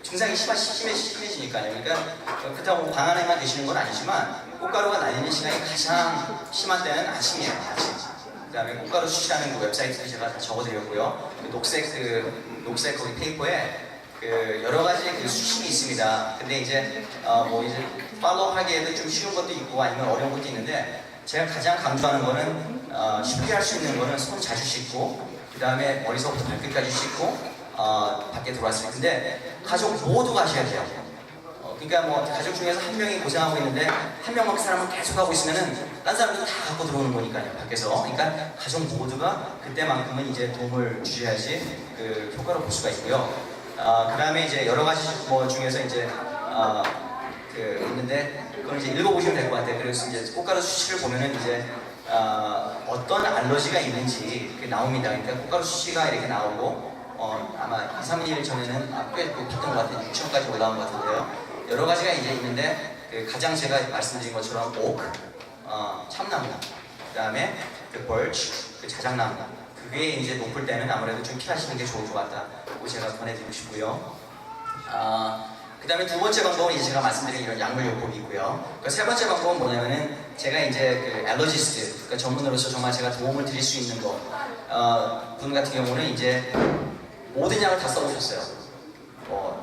증상이 심해지니까요. 그러니까 그렇다고 방 안에만 계시는 건 아니지만 꽃가루가 날리는 시간이 가장 심한 때는 아침이에요. 아침. 그 다음에 꽃가루 수치라는 그 웹사이트를 제가 다 적어드렸고요. 녹색 거기 페이퍼에 여러 가지 수식이 있습니다. 근데 이제 이제 팔로우하기에도 좀 쉬운 것도 있고 아니면 어려운 것도 있는데 제가 가장 강조하는 거는 쉽게 할 수 있는 거는 손 자주 씻고 그 다음에 머리서부터 발끝까지 씻고 밖에 들어왔을 텐데 가족 모두가 하셔야 돼요. 그러니까 뭐 가족 중에서 한 명이 고생하고 있는데 한 명만 그 사람은 계속 하고 있으면은 딴 사람들은 다 갖고 들어오는 거니까요, 밖에서. 그러니까 가족 모두가 그때만큼은 이제 도움을 주셔야지 그 효과를 볼 수가 있고요. 그다음에 이제 여러 가지 뭐 중에서 이제 그 있는데 그걸 이제 읽어보시면 될 것 같아요. 그래서 이제 꽃가루 수치를 보면은 이제 어떤 알러지가 있는지 나옵니다. 그러니까 꽃가루 수치가 이렇게 나오고 아마 2, 3일 전에는 꽤 높았던 것 같아요. 6천까지 올라온 것 같은데요. 여러 가지가 이제 있는데 그 가장 제가 말씀드린 것처럼 오크, 참나무, 그 다음에 그 벌치, 그 자작나무, 그게 이제 높을 때는 아무래도 좀 피하시는 게 좋을 것 같다고 제가 권해드리고 싶고요. 그 다음에 두 번째 방법은 이제 제가 말씀드린 이런 약물요법이 있고요. 그 세 번째 방법은 뭐냐면은 제가 이제 그 알러지스트, 그러니까 전문으로서 정말 제가 도움을 드릴 수 있는 분 같은 경우는 이제 모든 약을 다 써보셨어요.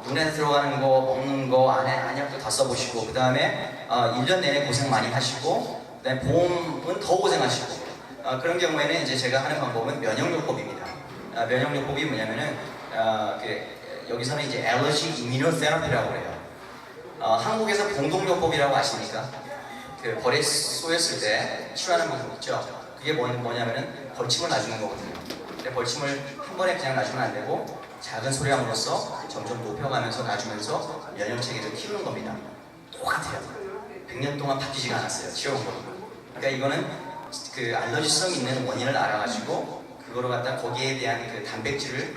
눈에 들어가는 거, 먹는 거, 안약도 다 써보시고, 그 다음에 1년 내내 고생 많이 하시고, 그 다음에 보험은 더 고생하시고, 그런 경우에는 이제 제가 하는 방법은 면역요법입니다. 면역요법이 뭐냐면은 여기서는 이제 알러지 이뮤노테라피라고 해요. 한국에서 공동요법이라고 아십니까? 그 벌에 쏘였을 때 치료하는 방법 있죠? 그게 뭐냐면은 벌침을 놔주는 거거든요. 근데 벌침을 한 번에 그냥 놔주면 안 되고 작은 소량으로서 점점 높여가면서 놔주면서 면역체계를 키우는 겁니다. 똑같아요. 100년 동안 바뀌지가 않았어요. 치료방법이. 그러니까 이거는 그 알러지성 있는 원인을 알아가지고 그거로 갖다 거기에 대한 그 단백질을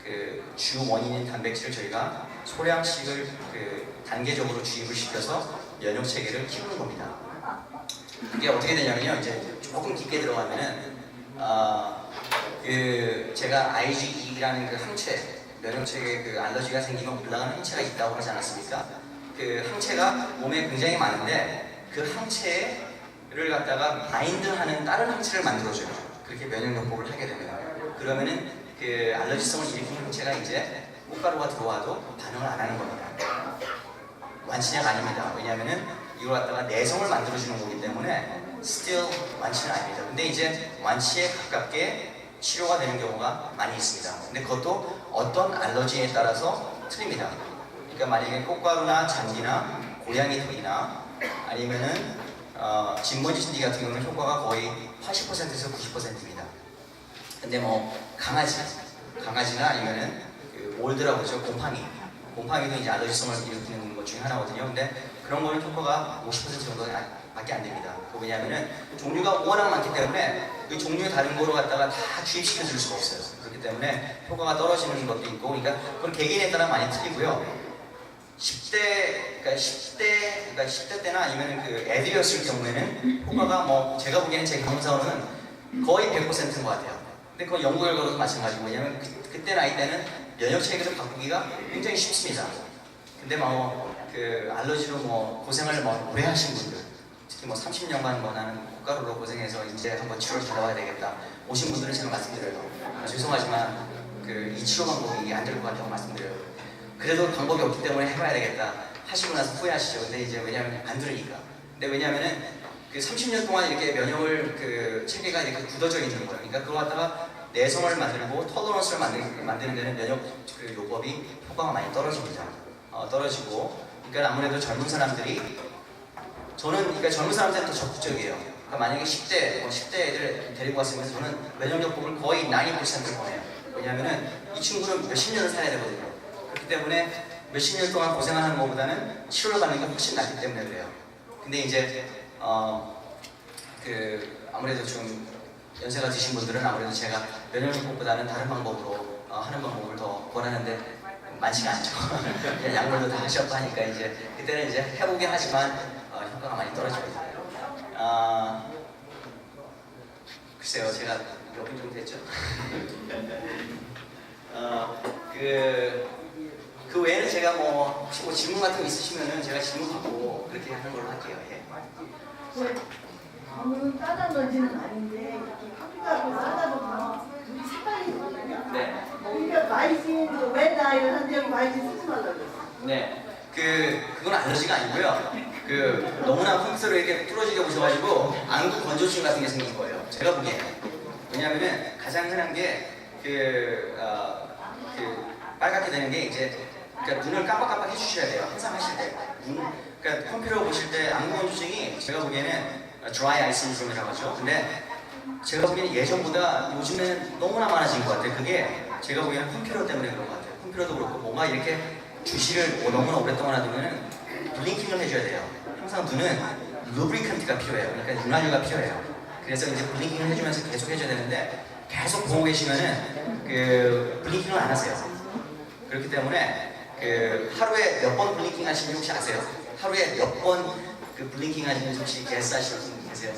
그 주 원인인 단백질을 저희가 소량씩을 그 단계적으로 주입을 시켜서 면역 체계를 키우는 겁니다. 그게 어떻게 되냐면요, 이제 조금 깊게 들어가면은 그 제가 IgE라는 그 항체 면역 체계 그 알러지가 생기면 올라가는 항체가 있다고 하지 않았습니까? 그 항체가 몸에 굉장히 많은데 그 항체를 갖다가 바인드하는 다른 항체를 만들어줘요. 그렇게 면역요법을 하게 되면 그러면은 그 알러지성을 일으키는 항체가 이제 꽃가루가 들어와도 반응을 안 하는 겁니다. 완치약 아닙니다. 왜냐하면은 이걸 갖다가 내성을 만들어주는 거기 때문에 still 완치는 아닙니다. 근데 이제 완치에 가깝게 치료가 되는 경우가 많이 있습니다. 근데 그것도 어떤 알러지에 따라서 틀립니다. 그러니까 만약에 꽃가루나 잔디나 고양이 털이나 아니면은 진먼지 진디 같은 경우는 효과가 거의 80%에서 90%입니다. 근데 뭐 강아지나 아니면은 그 몰드라고 그러죠. 곰팡이도 이제 알러지성을 일으키는 것 중에 하나거든요. 근데 그런 거는 효과가 50% 정도밖에 안 됩니다. 왜냐하면은 종류가 워낙 많기 때문에 그 종류 다른 거로 갖다가 다 주입시켜 줄 수가 없어요. 그렇기 때문에 효과가 떨어지는 것도 있고, 그러니까 그건 개개인에 따라 많이 틀리고요. 10대 때나 아니면 그 애들이었을 경우에는 효과가 뭐 제가 보기에는 제 경험상으로는 거의 100%인 것 같아요. 근데 그건 연구 결과로도 마찬가지고, 왜냐면 그때 나이 때는 면역 체계를 바꾸기가 굉장히 쉽습니다. 근데 그 알러지로 뭐 고생을 뭐 오래 하신 분들, 특히 뭐 30년간 뭐 나는 꽃가루로 고생해서 이제 한번 치료를 받아봐야 되겠다 오신 분들은 제가 말씀드려요. 죄송하지만 이 치료 방법이 안 될 것 같다고 말씀드려요. 그래도 방법이 없기 때문에 해봐야 되겠다 하시고 나서 후회하시죠. 근데 이제 왜냐면 안 들으니까. 근데 왜냐면은 그 30년 동안 이렇게 면역을 그 체계가 이렇게 굳어져 있는 거예요. 그러니까 그거 갖다가 내성을 만들고 톨러런스를 만드는 데는 면역 그 요법이 효과가 많이 떨어집니다. 떨어지고, 그러니까 아무래도 젊은 사람들이 그러니까 젊은 사람들은 더 적극적이에요. 그러니까 만약에 10대 애들 데리고 왔으면 저는 면역요법을 거의 90%를 권해요. 왜냐하면은 이 친구는 몇십 년을 살아야 되거든요. 그렇기 때문에 몇십 년 동안 고생하는 것보다는 치료를 받는 게 훨씬 낫기 때문에 그래요. 근데 이제 아무래도 좀 연세가 드신 분들은 아무래도 제가 면역요법보다는 다른 방법으로 하는 방법을 더 권하는데 많지가 않죠. 약물도 다 하셨고 하니까 이제 그때는 이제 해보긴 하지만 효과가 많이 떨어집니다. 글쎄요, 제가 몇 분 정도 됐죠? 그 외에는 제가 혹시 질문 같은 거 있으시면은 제가 질문 받고 그렇게 하는 걸로 할게요. 예. 저는 까단 건지는 아닌데 이렇게 커피값을 싸다 보면 물이 색깔이거든요. 네. 그러니까 마이신, 메다 이런 한정이 마이신 쓰지 말라고 그랬어요. 네. 그건 알러지가 아니고요. 너무나 컴퓨터를 이렇게 뚫어지게 보셔가지고 안구 건조증 같은 게 생긴 거예요. 제가 보기에는. 왜냐면은 가장 흔한 게 빨갛게 되는 게 이제 그러니까 눈을 깜빡깜빡 해주셔야 돼요. 항상 하실 때. 그러니까 컴퓨터 보실 때 안구 건조증이 제가 보기에는 드라이 아이 신드롬이라고 하죠. 근데 제가 보기에는 예전보다 요즘에는 너무나 많아진 것 같아요. 그게 제가 보기에는 컴퓨터 때문에 그런 것 같아요. 컴퓨터도 그렇고 뭔가 이렇게 주시를 너무나 오랫동안 하두면은 블링킹을 해줘야 돼요. 항상 눈은 루브리컨트가 필요해요. 그러니까 윤활유가 필요해요. 그래서 이제 블링킹을 해주면서 계속 해줘야 되는데 계속 보고 계시면은 그 블링킹을 안 하세요. 그렇기 때문에 그 하루에 몇 번 블링킹 하시는지 혹시 아세요? 하루에 몇 번 그 블링킹 하시는지 혹시 개수하시는 분 계세요?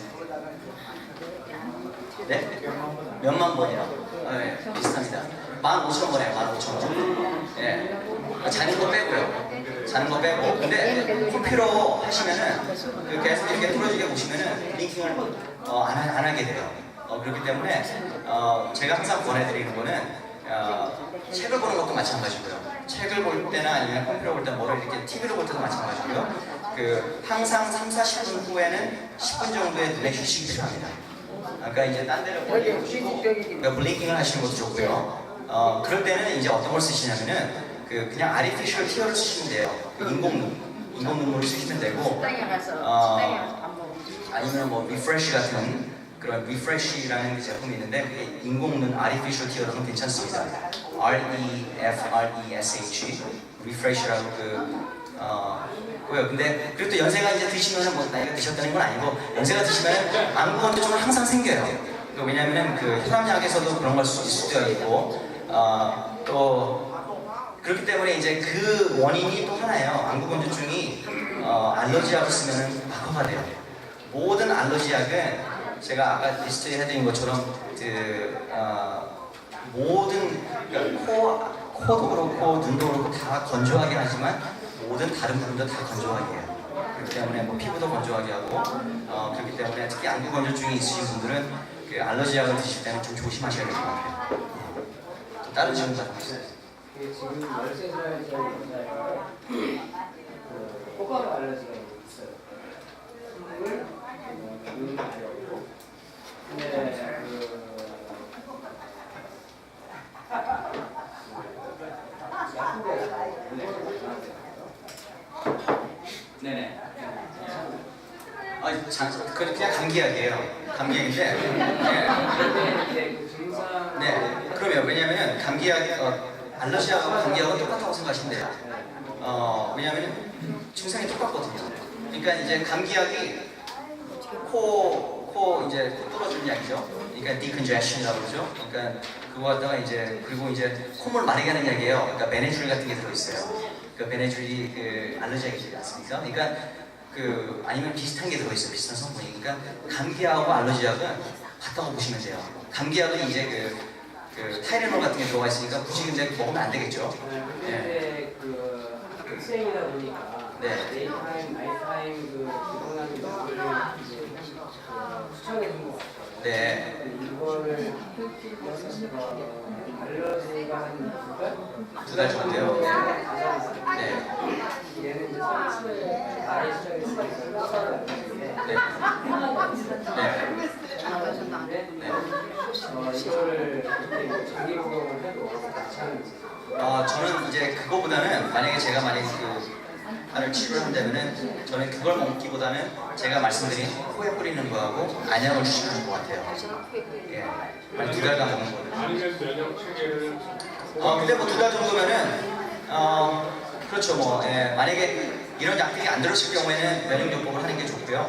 네? 몇만 번이요? 네, 비슷합니다. 15,000번이에요, 15,000번. 예. 자는 거 빼고요. 자는 거 빼고. 근데 컴퓨터 하시면은 그 계속 이렇게 뚫어지게 보시면은 블링킹을 안 하게 돼요. 그렇기 때문에 제가 항상 권해드리는 거는 책을 보는 것도 마찬가지고요. 책을 볼 때나 아니면 컴퓨터 볼 때 뭐를 이렇게 TV로 볼 때도 마찬가지고요. 그 항상 3-40분 후에는 10분 정도의 눈의 휴식이 필요합니다. 아까 이제 딴 데를 보시고 그러니까 블링킹을 하시는 것도 좋고요. 그럴 때는 이제 어떤 걸 쓰시냐면은 그냥 artificial tear를 쓰시면 돼요. 인공 눈물을 쓰시면 되고 아니면 뭐 refresh 같은 그런 refresh라는 제품이 있는데 그게 인공눈 artificial tear로는 괜찮습니다. R-E-F-R-E-S-H refresh라고 고요. 근데 그리고 또 연세가 이제 드시면은 뭐 나이가 드셨다는 건 아니고 연세가 드시면은 안구 건조증은 항상 생겨요. 왜냐면은 그 혈압약에서도 그런 걸 있을 수도 있고 또 그렇기 때문에 이제 그 원인이 또 하나예요. 안구 건조증이 알러지약을 쓰면은 악화가 돼요. 모든 알러지약은 제가 아까 리스트에 해드린 것처럼 모든 그러니까 코도 그렇고 눈도 그렇고 다 건조하게 하지만 모든 다른 부분도 다 건조하게 해요. 그렇기 때문에 뭐 피부도 건조하게 하고 그렇기 때문에 특히 안구 건조증이 있으신 분들은 그 알러지약을 드실 때는 좀 조심하셔야 될 것 같아요. 다른 질문 다 있어요. 지금 13살짜리 여자애가 호감 알러지가 있어요. 눈을 눈이 가렵고 근데 네네. 그건 그냥 감기약이에요. 감기약인데. 네. 그러면 왜냐면은 감기약 알러지약하고 감기약은 똑같다고 생각하시면 돼요. 왜냐면은 증상이 똑같거든요. 그러니까 이제 감기약이 코 뚫어주는 약이죠. 그러니까 decongestion이라고 그러죠. 그러니까 그거 갖다가 이제 그리고 이제 콧물 마르게 하는 약이에요. 그러니까 베네줄 같은 게 들어있어요. 그 베네줄이 그 알러지약이지 않습니까? 그러니까 아니면 비슷한 게 들어있어요. 비슷한 성분이. 그러니까 감기약하고 알러지약은 같다고 보시면 돼요. 감기약은 이제 그 타이레놀 같은 게 들어가 있으니까 굳이 근데 먹으면 안 되겠죠. 근데 그 학생이다 보니까 네. 데이타임, 나이타임 기본한 것들을 이제 추천해 준 것 같아요. 네. 이거를 알러지가 한 2달 정도요. 네. 얘는 이제 나이 시작했으니까 네. 이거를 장기 복용을 해도 괜찮은지. 저는 이제 그거보다는 만약에 제가 알을 치료를 한다면은 저는 그걸 먹기보다는 제가 말씀드린 코에 뿌리는 거하고 안약을 주시는 것 같아요. 예. 2달간 먹는 거는. 아니면 면역 체계를 근데 뭐 2달 정도면은 그렇죠 뭐 만약에 이런 약들이 안 들었을 경우에는 면역요법을 하는 게 좋고요.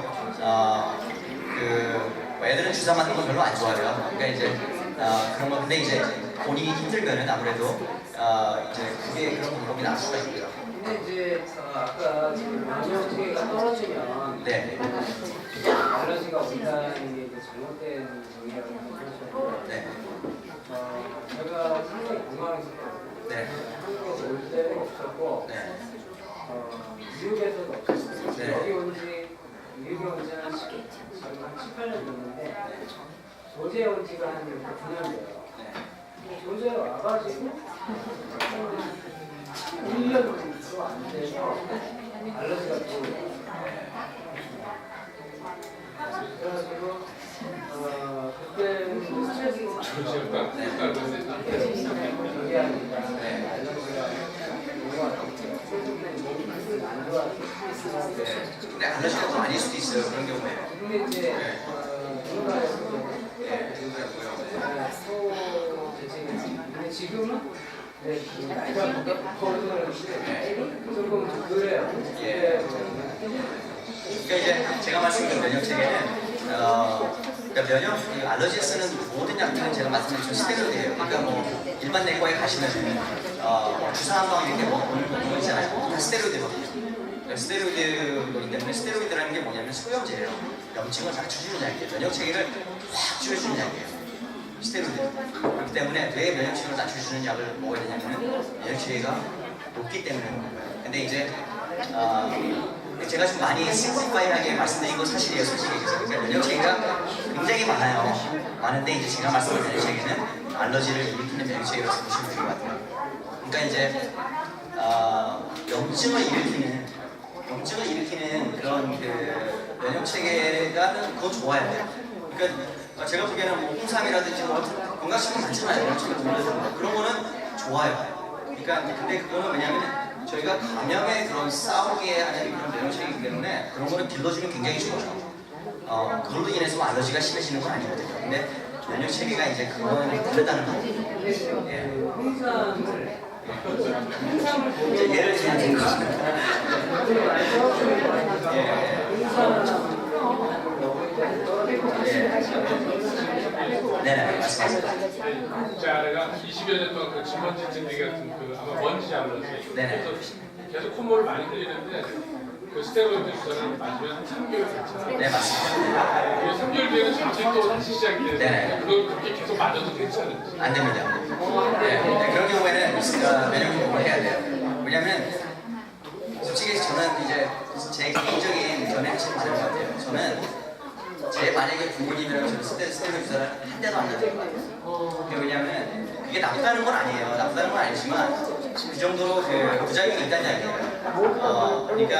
뭐 애들은 주사 맞는 거 별로 안 좋아해요. 그러니까 이제 그런 거 근데 이제 본인이 힘들면은 아무래도 이제 그게 그런 방법이 나올 수가 있고요. 근데 이제 아까 지금 면역 체계가 떨어지면 네. 알러지가 온다는 게 이제 잘못된 정의라고 하셨는데 네. 제가 상당히 건강했었거든요. 네. 한국에서 올 때도 없었고 네. 미국에서도 없었어요. 네. 여기 미국에 온 지는 한 7-8년 됐는데 조지에 온 지가 한 9년 돼요. 조지에 와가지고 1년도 안 돼서 알러지가 또 그래가지고 그때는 스트레스가 조지였다? 경계하니까 알러지가 오는 것 같아요. 네. 근데 알러지가 좀 아닐 수도 있어요. 그런 경우에. 근데 이제 우리나라에서 네, 그거고요. 소 대책이 근데 지금은 나이가 먹었는데 조금 그래요. 예. 그러니까 이제 제가 말씀드린 면역 체계는 그러니까 면역 이 알러지에 쓰는 모든 약들은 제가 말씀드린 스테로이드예요. 그러니까 뭐 일반 내과에 가시면 주사 한 방 이렇게 먹는 거 있잖아요. 다 스테로이드거든요. 그러니까 스테로이드이기 때문에 스테로이드라는 게 뭐냐면 소염제예요. 염증을 낮춰주는 약이에요. 면역 체계를 확 줄여주는 약이에요. 스테로이드. 그렇기 때문에 왜 면역 체계를 낮춰주는 약을 먹어야 되냐면 면역 체계가 높기 때문에 먹는 거예요. 근데 이제 제가 좀 많이 심플파이하게 말씀드린 건 사실이에요, 솔직히 얘기해서. 그러니까 면역 체계가 굉장히 많아요. 많은데 이제 제가 말씀드린 면역 체계는 알러지를 일으키는 면역 체계로 보시면 될 것 같아요. 그러니까 이제 염증을 일으키는 그런 그 면역 체계가는 그거 좋아야 돼요. 그러니까 제가 보기에는 뭐 홍삼이라든지 뭐 건강식품 많잖아요. 면역 체계 도움되는 그런 거는 좋아요. 그러니까 근데 그거는 왜냐면 저희가 감염의 그런 싸우게 하는 그런 면역 체계이기 때문에 그런 거는 길러주면 굉장히 좋아요. 그걸로 인해서 뭐 알러지가 심해지는 건 아니거든요. 근데 면역 체계가 이제 그거는 다르다는 거예요. 예. 홍삼을 이제 예를 들면 네네 말씀하세요. 제 아내가 20여 년 동안 그 진먼지증 같은 그 아마 먼지 알러지. 네네. 그래서 계속 콧물을 많이 흘리는데 그 스테로이드 주사를 맞으면 한 3개월 괜찮아요. 네 맞습니다. 그 3개월 뒤에는 잠시 또 다시 시작이 되는데 네네. 그걸 그렇게 계속 맞아도 괜찮은지. 안 됩니다. 네, 그런 경우에는 면역 공격을 해야 돼요. 왜냐면 솔직히 저는 이제 제 개인적인 견해가 참 많은 것 같아요. 저는 제 만약에 부모님이랑 저는 스테로이드 주사를 한 대도 안 맞아요. 왜냐면 그게 나쁘다는 건 아니에요. 나쁘다는 건 아니지만 그 정도로 그 부작용이 있다는 이야기예요. 그러니까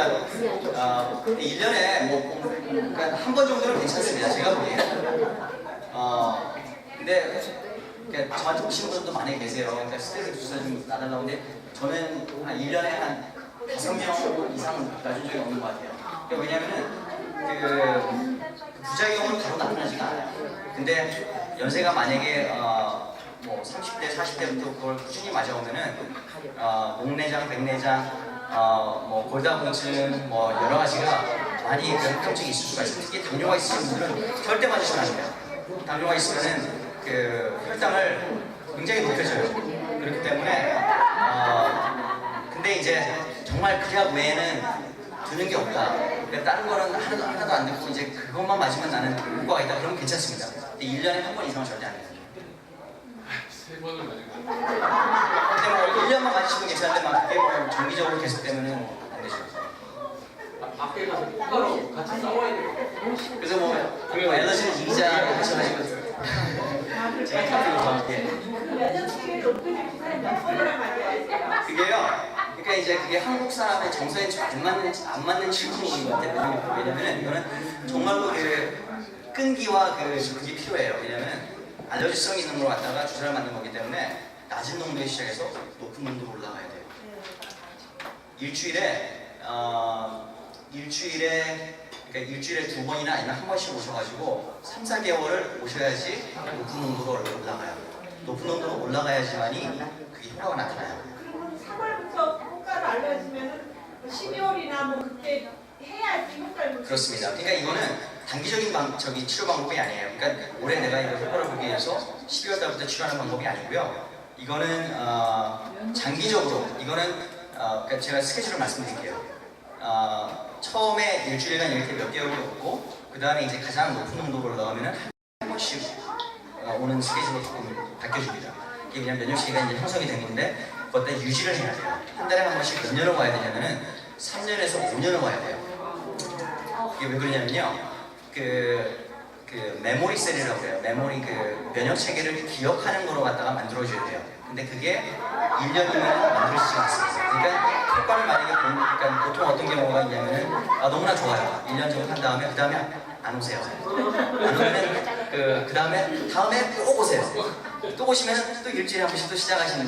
1년에 뭐 그러니까 한 번 정도는 괜찮습니다. 제가 보기에는. 근데 그러니까 저한테 오시는 분들도 많이 계세요. 그러니까 스테로이드 주사 좀 나달라고 하는데 저는 한 1년에 한 5명 이상 놔준 적이 없는 것 같아요. 그러니까 왜냐면은 그 부작용은 바로 나타나지가 않아요. 근데 연세가 만약에 뭐 30대, 40대부터 그걸 꾸준히 맞아오면은 목내장, 백내장, 뭐 골다공증, 뭐 여러 가지가 많이 그런 합병증이 있을 수가 있어요. 특히 당뇨가 있으신 분들은 절대 맞으시면 안 돼요. 당뇨가 있으면은 그 혈당을 굉장히 높여줘요. 그렇기 때문에 근데 이제 정말 그 약 외에는 드는 게 없다. 그러니까 다른 거는 하나도 안 듣고 이제 그것만 맞으면 나는 효과가 있다. 그러면 괜찮습니다. 근데 1년에 한 번 이상은 절대 안 돼요. 3번을 맞은 근데 뭐 1년만 맞으시면 괜찮은데 막 그게 뭐 정기적으로 계속되면은 안 되죠. 밖에 가서 따로 같이 싸워야 돼요. 그래서 뭐 엘러지는 이기자 하셔가지고 제가 카피로 더 함께 그게요. 그러니까 이제 그게 한국 사람의 정서에 좀 안 맞는 질문인 것 같아요. 왜냐면 이거는 정말로 그 끈기와 그게 필요해요. 왜냐면 알러지성 있는 걸 갖다가 주사를 맞는 거기 때문에 낮은 농도에 시작해서 높은 농도로 올라가야 돼요. 그러니까 일주일에 2번이나 아니면 한 번씩 오셔가지고 3, 4개월을 오셔야지 높은 농도로 올라가요. 높은 농도로 올라가야지만이 그게 효과가 나타나요. 그러면 3월부터 효과를 알려주면은 12월이나 뭐 그때 해야지 효과를 그렇습니다. 그러니까 이거는 단기적인 치료 방법이 아니에요. 그러니까 올해 내가 이거 효과를 보기 위해서 12월 달부터 치료하는 방법이 아니고요. 이거는 장기적으로 그러니까 제가 스케줄을 말씀드릴게요. 처음에 일주일간 이렇게 몇 개월이 없고 그 다음에 이제 가장 높은 농도로 올라가면은 한 번씩 오는 스케줄로 조금 바뀌어줍니다. 이게 그냥 면역 체계가 이제 형성이 된 건데 그것도 유지를 해야 돼요. 한 달에 한 번씩 몇 년을 와야 되냐면은 3년에서 5년을 와야 돼요. 이게 왜 그러냐면요. 그 메모리 셀이라고 그래요. 메모리 그 면역 체계를 기억하는 거로 갖다가 만들어줘야 돼요. 근데 그게 1년이면 만들어지지 않습니다. 그러니까 효과를 만약에 그러니까 보통 어떤 경우가 있냐면은 너무나 좋아요. 1년 정도 한 다음에 그 다음에 안 오세요. 안 오면은 그 다음에 또 오세요. 또 오시면은 또 일주일에 한 번씩 또 하셔야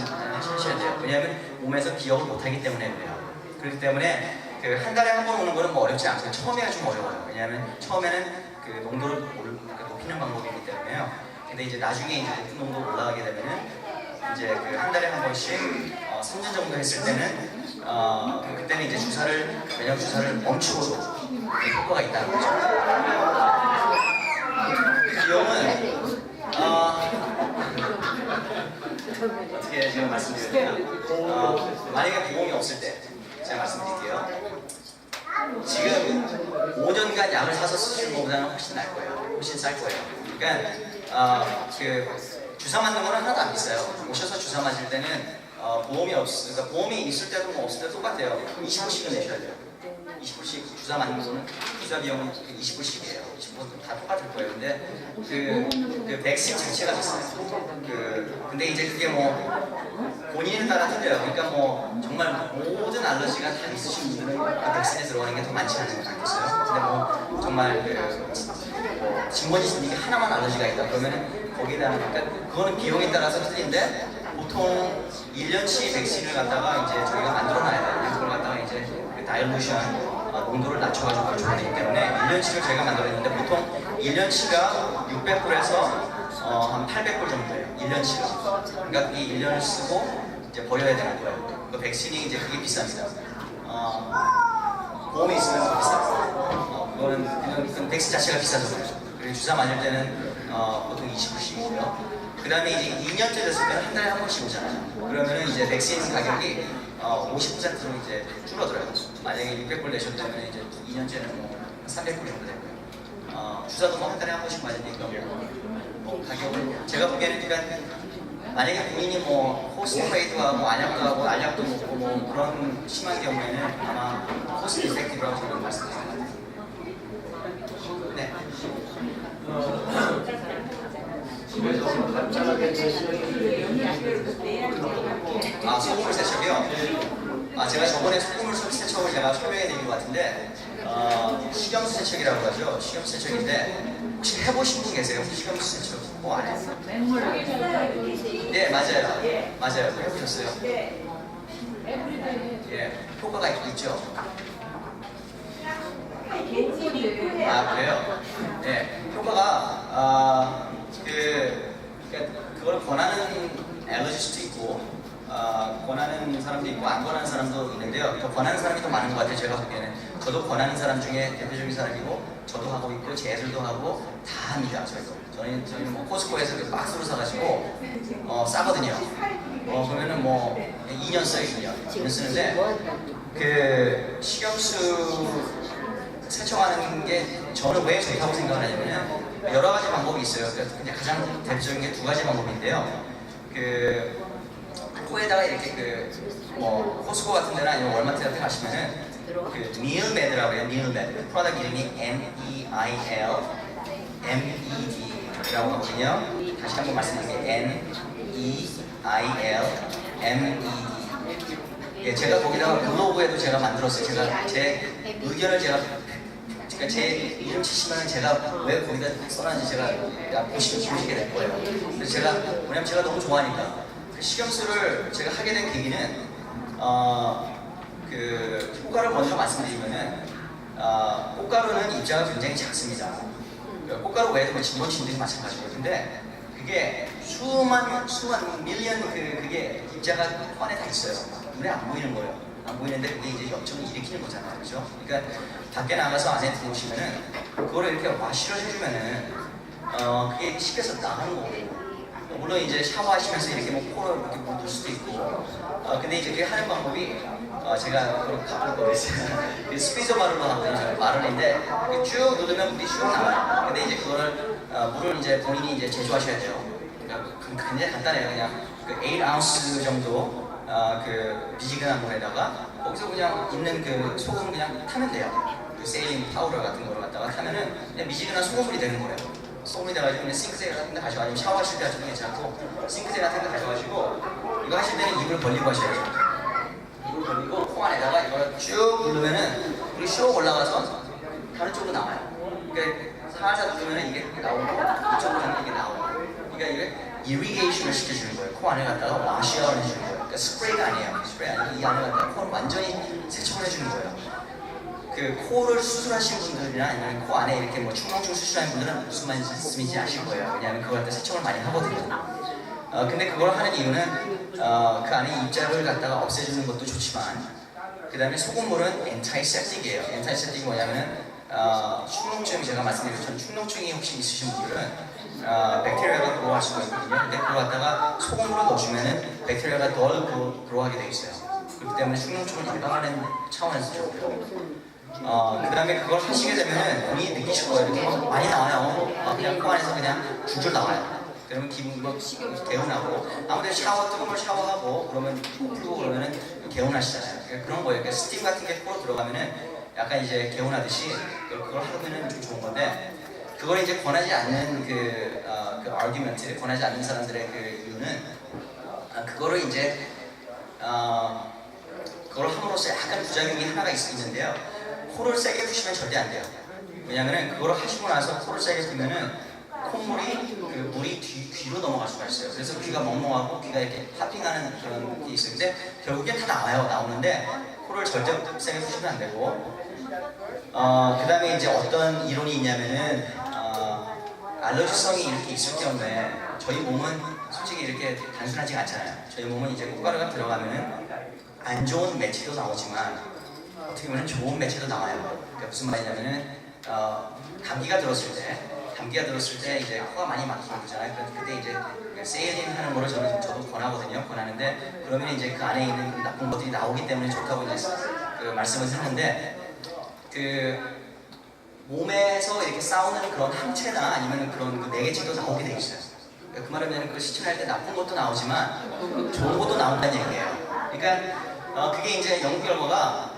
돼요. 왜냐하면 몸에서 기억을 못하기 때문에 그래요. 그렇기 때문에 그 한 달에 한 번 오는 거는 뭐 어렵지 않고요. 처음에가 좀 어려워요. 왜냐하면 처음에는 그 농도를 높이는 방법이기 때문에요. 근데 이제 나중에 이제 높은 농도 올라가게 되면은 이제 그 한 달에 한 번씩 3년 정도 했을 때는 그때는 이제 면역 주사를 멈추고도 효과가 있다는 거죠. 비용은 어떻게 제가 말씀드리냐면 만약에 보험이 없을 때 제가 말씀드릴게요. 지금 5년간 약을 사서 쓰시는 것보다는 훨씬 나을 거예요. 훨씬 쌀 거예요. 그러니까 그 주사 맞는 거는 하나도 안 비싸요. 오셔서 주사 맞을 때는 그러니까 보험이 있을 때도 뭐 없을 때도 똑같아요. 20불씩은 내셔야 돼요. 20불씩 주사 맞는 거는 주사 비용은 20불씩이에요. 20불 다 똑같을 거예요. 근데 그 백신 자체가 비싸요. 근데 이제 그게 뭐 본인에 따라 틀려요. 그러니까 뭐 정말 모든 알러지가 다 있으신 분들은 그 백신에 들어가는 게 더 많지 않겠어요? 근데 뭐 정말 뭐 진먼지 이게 하나만 알러지가 있다 그러면은 거기다 그러니까 그거는 비용에 따라서 틀린데 보통 1년치 백신을 갖다가 이제 저희가 만들어놔야 돼요. 그걸 갖다가 이제 그 다이루션 농도를 낮춰가지고 줘야 되기 때문에 1년치를 저희가 만들었는데 보통 1년치가 600불에서 한 800불 정도예요. 1년치가. 그러니까 그게 1년을 쓰고 이제 버려야 되는 거예요. 그 백신이 이제 그게 비쌉니다. 보험이 있으면 더 비쌉니다. 그거는 백신 자체가 비싸서 그래요. 그리고 주사 맞을 때는 보통 20불씩이고요. 그 다음에 이제 2년째 됐을 때는 한 달에 한 번씩 오잖아요. 그러면은 이제 백신 가격이 50%로 이제 줄어들어요. 만약에 600불 내셨다면 이제 2년째는 뭐 300불 정도 되고요. 주사도 뭐 한 달에 한 번씩 맞으니까 뭐 가격은 제가 보기에는 그러니까 만약에 본인이 뭐 호스트페이도 하고 안약도 하고 알약도 먹고 뭐 그런 심한 경우에는 아마 코스트 이펙티브라고 저는 말씀드립니다. 네. 집에서 간단하게 소금물 세척이요? 제가 저번에 소금물 세척을 제가 설명해 드린 것 같은데 식염수 세척이라고 하죠. 식염수 세척인데 혹시 해보신 분 계세요? 식염수 세척 뭐 안 해요? 네, 맞아요. 맞아요. 해보셨어요? 예, 효과가 있죠. 그래요? 네, 효과가 그걸 권하는 알러지스트도 있고 권하는 사람도 있고 안 권하는 사람도 있는데요. 더 권하는 사람이 더 많은 것 같아요. 제가 보기에는 저도 권하는 사람 중에 대표적인 사람이고 저도 하고 있고 제 애들도 하고 다 합니다. 저희는 뭐 코스코에서 그 박스로 사가지고 싸거든요. 그러면은 뭐 2년 써요. 2년 쓰는데 그 식염수 세척하는 게 저는 왜 좋다고 생각을 하냐면 여러 가지 방법이 있어요. 그러니까 가장 대표적인 게 두 가지 방법인데요. 그 코에다가 이렇게 뭐 코스코 같은 데나 아니면 월마트 같은 데 가시면은 그 밀메드라고 해요. 밀메드. 프로덕트 이름이 MEILMED라고 하거든요. 다시 한번 말씀드릴게요. MEILMED. 예, 제가 거기다가 블로그에도 제가 만들었어요. 제 의견을 그러니까 제 이름 치시면 제가 왜 거기다 써놨는지 제가 보시게 될 거예요. 그래서 왜냐면 제가 너무 좋아하니까. 그 식염수를 제가 하게 된 계기는, 그 꽃가루 먼저 말씀드리면은, 꽃가루는 입자가 굉장히 작습니다. 꽃가루 외에도 뭐 진본친들이 마찬가지고. 근데 그게 수만 밀리언 그게 입자가 안에 다 있어요. 눈에 안 보이는 거예요. 안 보이는데 그게 이제 염증을 일으키는 거잖아요. 그죠? 그러니까 밖에 나가서 안에 들어오시면은 그거를 이렇게 와시를 해주면은 그게 씻겨서 나가는 거고. 물론 이제 샤워하시면서 이렇게 뭐 코로 이렇게 묻을 수도 있고. 근데 이제 그게 하는 방법이 제가 그걸 가볼 거였어요. 스피저 마를로 하는 마를인데 쭉 누르면 물이 쭉 나와요. 근데 이제 그거를 물을 이제 본인이 이제 제조하셔야 돼요. 그러니까 굉장히 간단해요. 그냥 그 8오unce 정도 그 미지근한 물에다가 거기서 그냥 있는 그 소금 그냥 타면 돼요. 그 세일링 파우더 같은 거를 갖다가 타면은 그냥 미지근한 소금물이 되는 거예요. 소금이 돼가지고 그냥 싱크대 같은 데 가져가지고 샤워하실 때 하시면 괜찮고 싱크대 같은 데 가져가지고 이거 하실 때는 입을 벌리고 하셔야죠. 입을 벌리고 코 안에다가 이걸 쭉 누르면은 물이 쭉 올라가서 다른 쪽으로 나와요. 그러니까 살살 누르면은 이게 나오고 이쪽으로 이게 나오고 그러니까 이게 이리게이션을 시켜주는 거예요. 코 안에 갖다가 와시아를 해주는 거예요. 그러니까 스프레이가 아니에요. 스프레이 아니고 이 안에 갖다가 코를 완전히 세척을 해주는 거예요. 그 코를 수술하신 분들이나 아니면 코 안에 이렇게 뭐 충농충 수술하는 분들은 무슨 말씀인지 아실 거예요. 왜냐하면 그걸 갖다 세척을 많이 하거든요. 근데 그걸 하는 이유는 그 안에 입자를 갖다가 없애주는 것도 좋지만 그 다음에 소금물은 엔타이셉틱이에요. 엔타이셉틱이 뭐냐면은 충농증 제가 말씀드린 것처럼 충농증이 혹시 있으신 분들은 백테리아가 그로할 수가 있거든요. 근데 그걸 갖다가 소금물을 넣어주면은 백테리아가 덜 그로하게 돼 있어요. 그렇기 때문에 충농증을 예방하는 차원에서 좋고요. 그 다음에 그걸 하시게 되면은 본인이 느끼실 거예요. 이렇게 막 많이 나와요. 그냥 코 안에서 그냥 줄줄 나와요. 그러면 기분도 개운하고 아무래도 뜨거운 물 샤워하고 그러면 코 풀고 그러면은 개운하시잖아요. 그러니까 그런 거예요. 그러니까 스팀 같은 게 코로 들어가면은 약간 이제 개운하듯이 그걸 하면은 좀 좋은 건데 그걸 이제 권하지 않는 그 아규먼트 권하지 않는 사람들의 그 이유는 그거를 이제 그걸 함으로써 약간 부작용이 하나가 있는데요. 코를 세게 푸시면 절대 안 돼요. 왜냐면은 그걸 하시고 나서 코를 세게 풀면은 콧물이 그 물이 귀로 넘어갈 수가 있어요. 그래서 귀가 멍멍하고 귀가 이렇게 하핑하는 그런 게 있어요. 근데 결국엔 다 나오는데 코를 절대 세게 푸시면 안 되고 그 다음에 이제 어떤 이론이 있냐면은 알러지성이 이렇게 있을 경우에 저희 몸은 솔직히 이렇게 단순하지가 않잖아요. 저희 몸은 이제 콧가루가 들어가면은 안 좋은 매체도 나오지만 어떻게 보면 좋은 매체도 나와요. 그러니까 무슨 말이냐면은 감기가 들었을 때 이제 코가 많이 막히는 거잖아요. 그때 이제 세일링 하는 거를 저도 권하는데 그러면 이제 그 안에 있는 나쁜 것들이 나오기 때문에 좋다고 이제 그 말씀을 했는데 그 몸에서 이렇게 싸우는 그런 항체나 아니면 그런 그 내개체도 나오게 돼 있어요. 그 말하면 그 시침할 때 나쁜 것도 나오지만 좋은 것도 나온다는 얘기예요. 그러니까 그게 이제 연구 결과가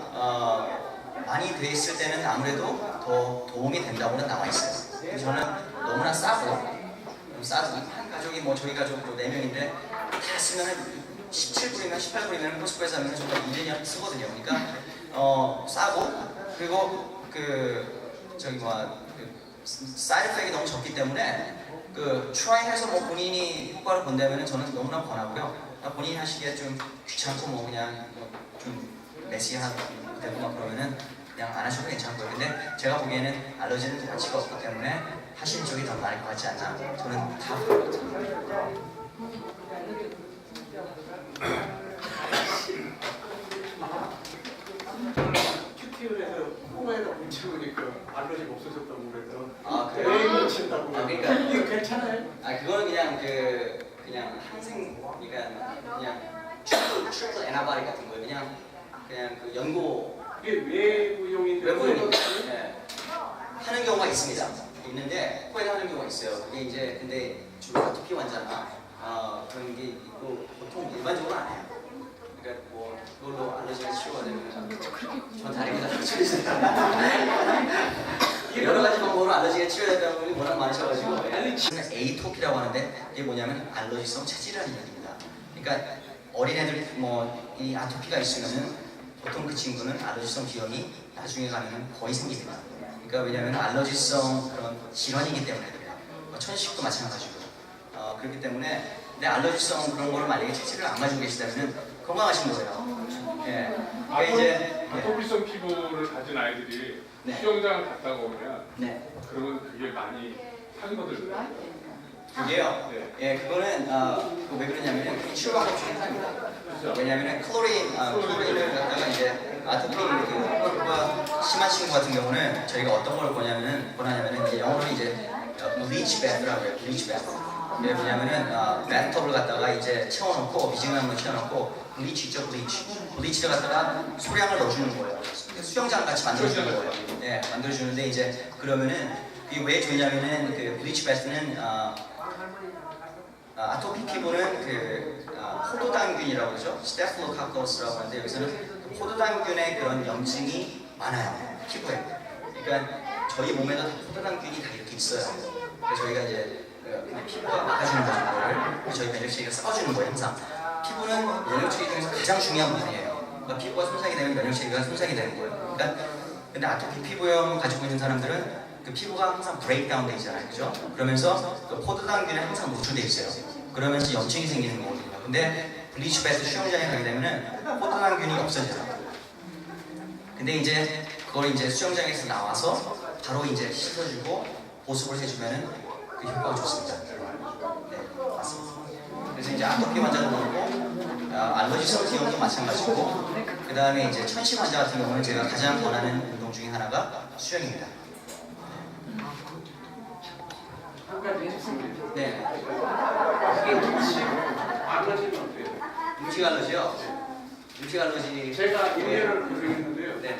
많이 돼 있을 때는 아무래도 더 도움이 된다고는 나와 있어요. 그래서 저는 너무나 싸고 한 가족이 뭐 저희 가족 4명인데 다 쓰면은 17불이면 18불이면 코스코에서 하면 정말 1년 쓰거든요. 그러니까 싸고 그리고 사이드 이펙이 너무 적기 때문에 트라이해서 뭐 본인이 효과를 본다면은 저는 너무나 권하고요. 본인이 하시기에 좀 귀찮고 뭐 그냥 좀 메시하고 되고 막 그러면은 그냥 안 하셔도 괜찮을 거예요. 근데 제가 보기에는 알러지는 가치가 없기 때문에 하시는 쪽이 더 나을 것 같지 않나. 저는 다 그럴 것 같아요. 큐티에서 코에다 묻히니까 알러지가 없어졌다고 그래서 그래요? 왜 묻힌다고 그러니까 이거 괜찮아요? 그거는 그냥 항생 그냥 트리플 애나바리 같은 거예요. 그냥 그 연고 이게 외부용인데 네. 하는 경우가 있는데 코에 하는 경우가 있어요. 그게 이제 근데 주로 아토피 환자나 그런 게 있고 보통 일반적으로 안 해요. 그러니까 뭐 그걸로 알러지가 치료가 되면 전 다리가 여러 가지 방법으로 알러지가 치료된다는 분이 워낙 많으셔가지고 에이토피라고 하는데 이게 뭐냐면 알러지성 체질이라는 얘기입니다. 그러니까 어린애들이 뭐 이 아토피가 있으면은 보통 그 친구는 알러지성 비염이 나중에 가면은 거의 생깁니다. 그러니까 왜냐하면 알러지성 그런 질환이기 때문에 그래요. 천식도 마찬가지고 그렇기 때문에 근데 알러지성 그런 거를 만약에 체질을 안 가지고 계시다면 건강하신 거예요. 예. 그러니까 이제 아토피성 피부를 가진 아이들이 네. 수영장을 갔다가 오면 네. 그러면 그게 많이 상거든요. 그게요. 네. 예, 그거는 왜 그러냐면은 그게 치료 방법 중에 하나입니다. 왜냐면은 클로린을 갖다가 이제 아토피 피부가 심한 친구 같은 경우는 저희가 어떤 걸 권하냐면은 이제 영어로 이제 블리치 베스라고 해요. 블리치 베스. 예, 뭐냐면은 배트톱을 갖다가 이제 채워놓고 미지근한 물 채워놓고 블리치죠, 블리치를 갖다가 소량을 넣어주는 거예요. 수영장 같이 만들어주는 거예요. 예, 만들어주는데 이제 그러면은 그게 왜 좋냐면은 그 블리치 베스는 아토피 피부는 포도당균이라고 그러죠. 스테플로카커스라고 하는데 여기서는 포도당균의 그런 염증이 많아요. 피부에. 그러니까 저희 몸에도 포도당균이 다 이렇게 있어요. 그래서 저희가 이제 피부가 막아주는 거를 저희 면역체계가 써주는 거예요. 항상. 피부는 면역체계 중에서 가장 중요한 부분이에요. 그러니까 피부가 손상이 되면 면역체계가 손상이 되는 거예요. 그러니까 근데 아토피 피부염 가지고 있는 사람들은 그 피부가 항상 브레이크다운 돼 있잖아요. 그죠? 그러면서 그 포도당균에 항상 노출돼 있어요. 그러면서 염증이 생기는 거거든요. 근데 블리치 베스트 수영장에 가게 되면은 포도당균이 없어져요. 근데 이제 그걸 이제 수영장에서 나와서 바로 이제 씻어주고 보습을 해주면은 그 효과가 좋습니다. 네, 맞습니다. 그래서 이제 아토피 환자도 그렇고 알러지성 기형도 마찬가지고 그 다음에 이제 천식 환자 같은 경우는 제가 가장 권하는 운동 중에 하나가 수영입니다. 한 가지 있습니다. 네, 이게 음식 알러지는 어때요? 음식 알러지요. 음식 알러지. 제가 1년을 고생했는데요. 네.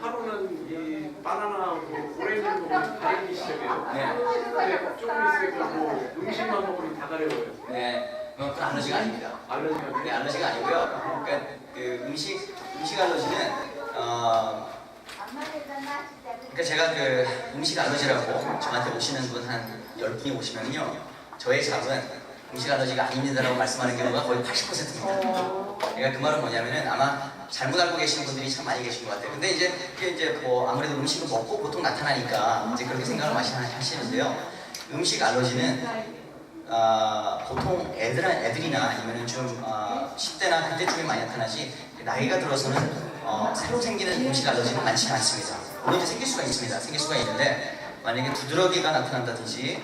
하루는 이 바나나하고 오렌지를 먹으면 가리기 시작해요. 네. 근데 조금 있으니까 뭐 음식만 먹으면 다 가려워요. 네, 그건 알러지가 아닙니다. 알러지가. 네, 알러지가 아니고요. 그러니까 그 음식 알러지는 그러니까 제가 그 음식 알러지라고 저한테 오시는 분 한 10분이 오시면요, 저의 답은 음식 알러지가 아닙니다라고 말씀하는 경우가 거의 80%입니다. 그러니까 그 말은 뭐냐면은 아마 잘못 알고 계시는 분들이 참 많이 계신 것 같아요. 근데 이제 그게 이제 뭐 아무래도 음식을 먹고 보통 나타나니까 이제 그렇게 생각을 하시는데요. 음식 알러지는 보통 애들이나 아니면은 좀 10대나 그때쯤에 많이 나타나지 나이가 들어서는 새로 생기는 음식 알러지는 많지 않습니다. 물론 이제 생길 수가 있습니다. 생길 수가 있는데 만약에 두드러기가 나타난다든지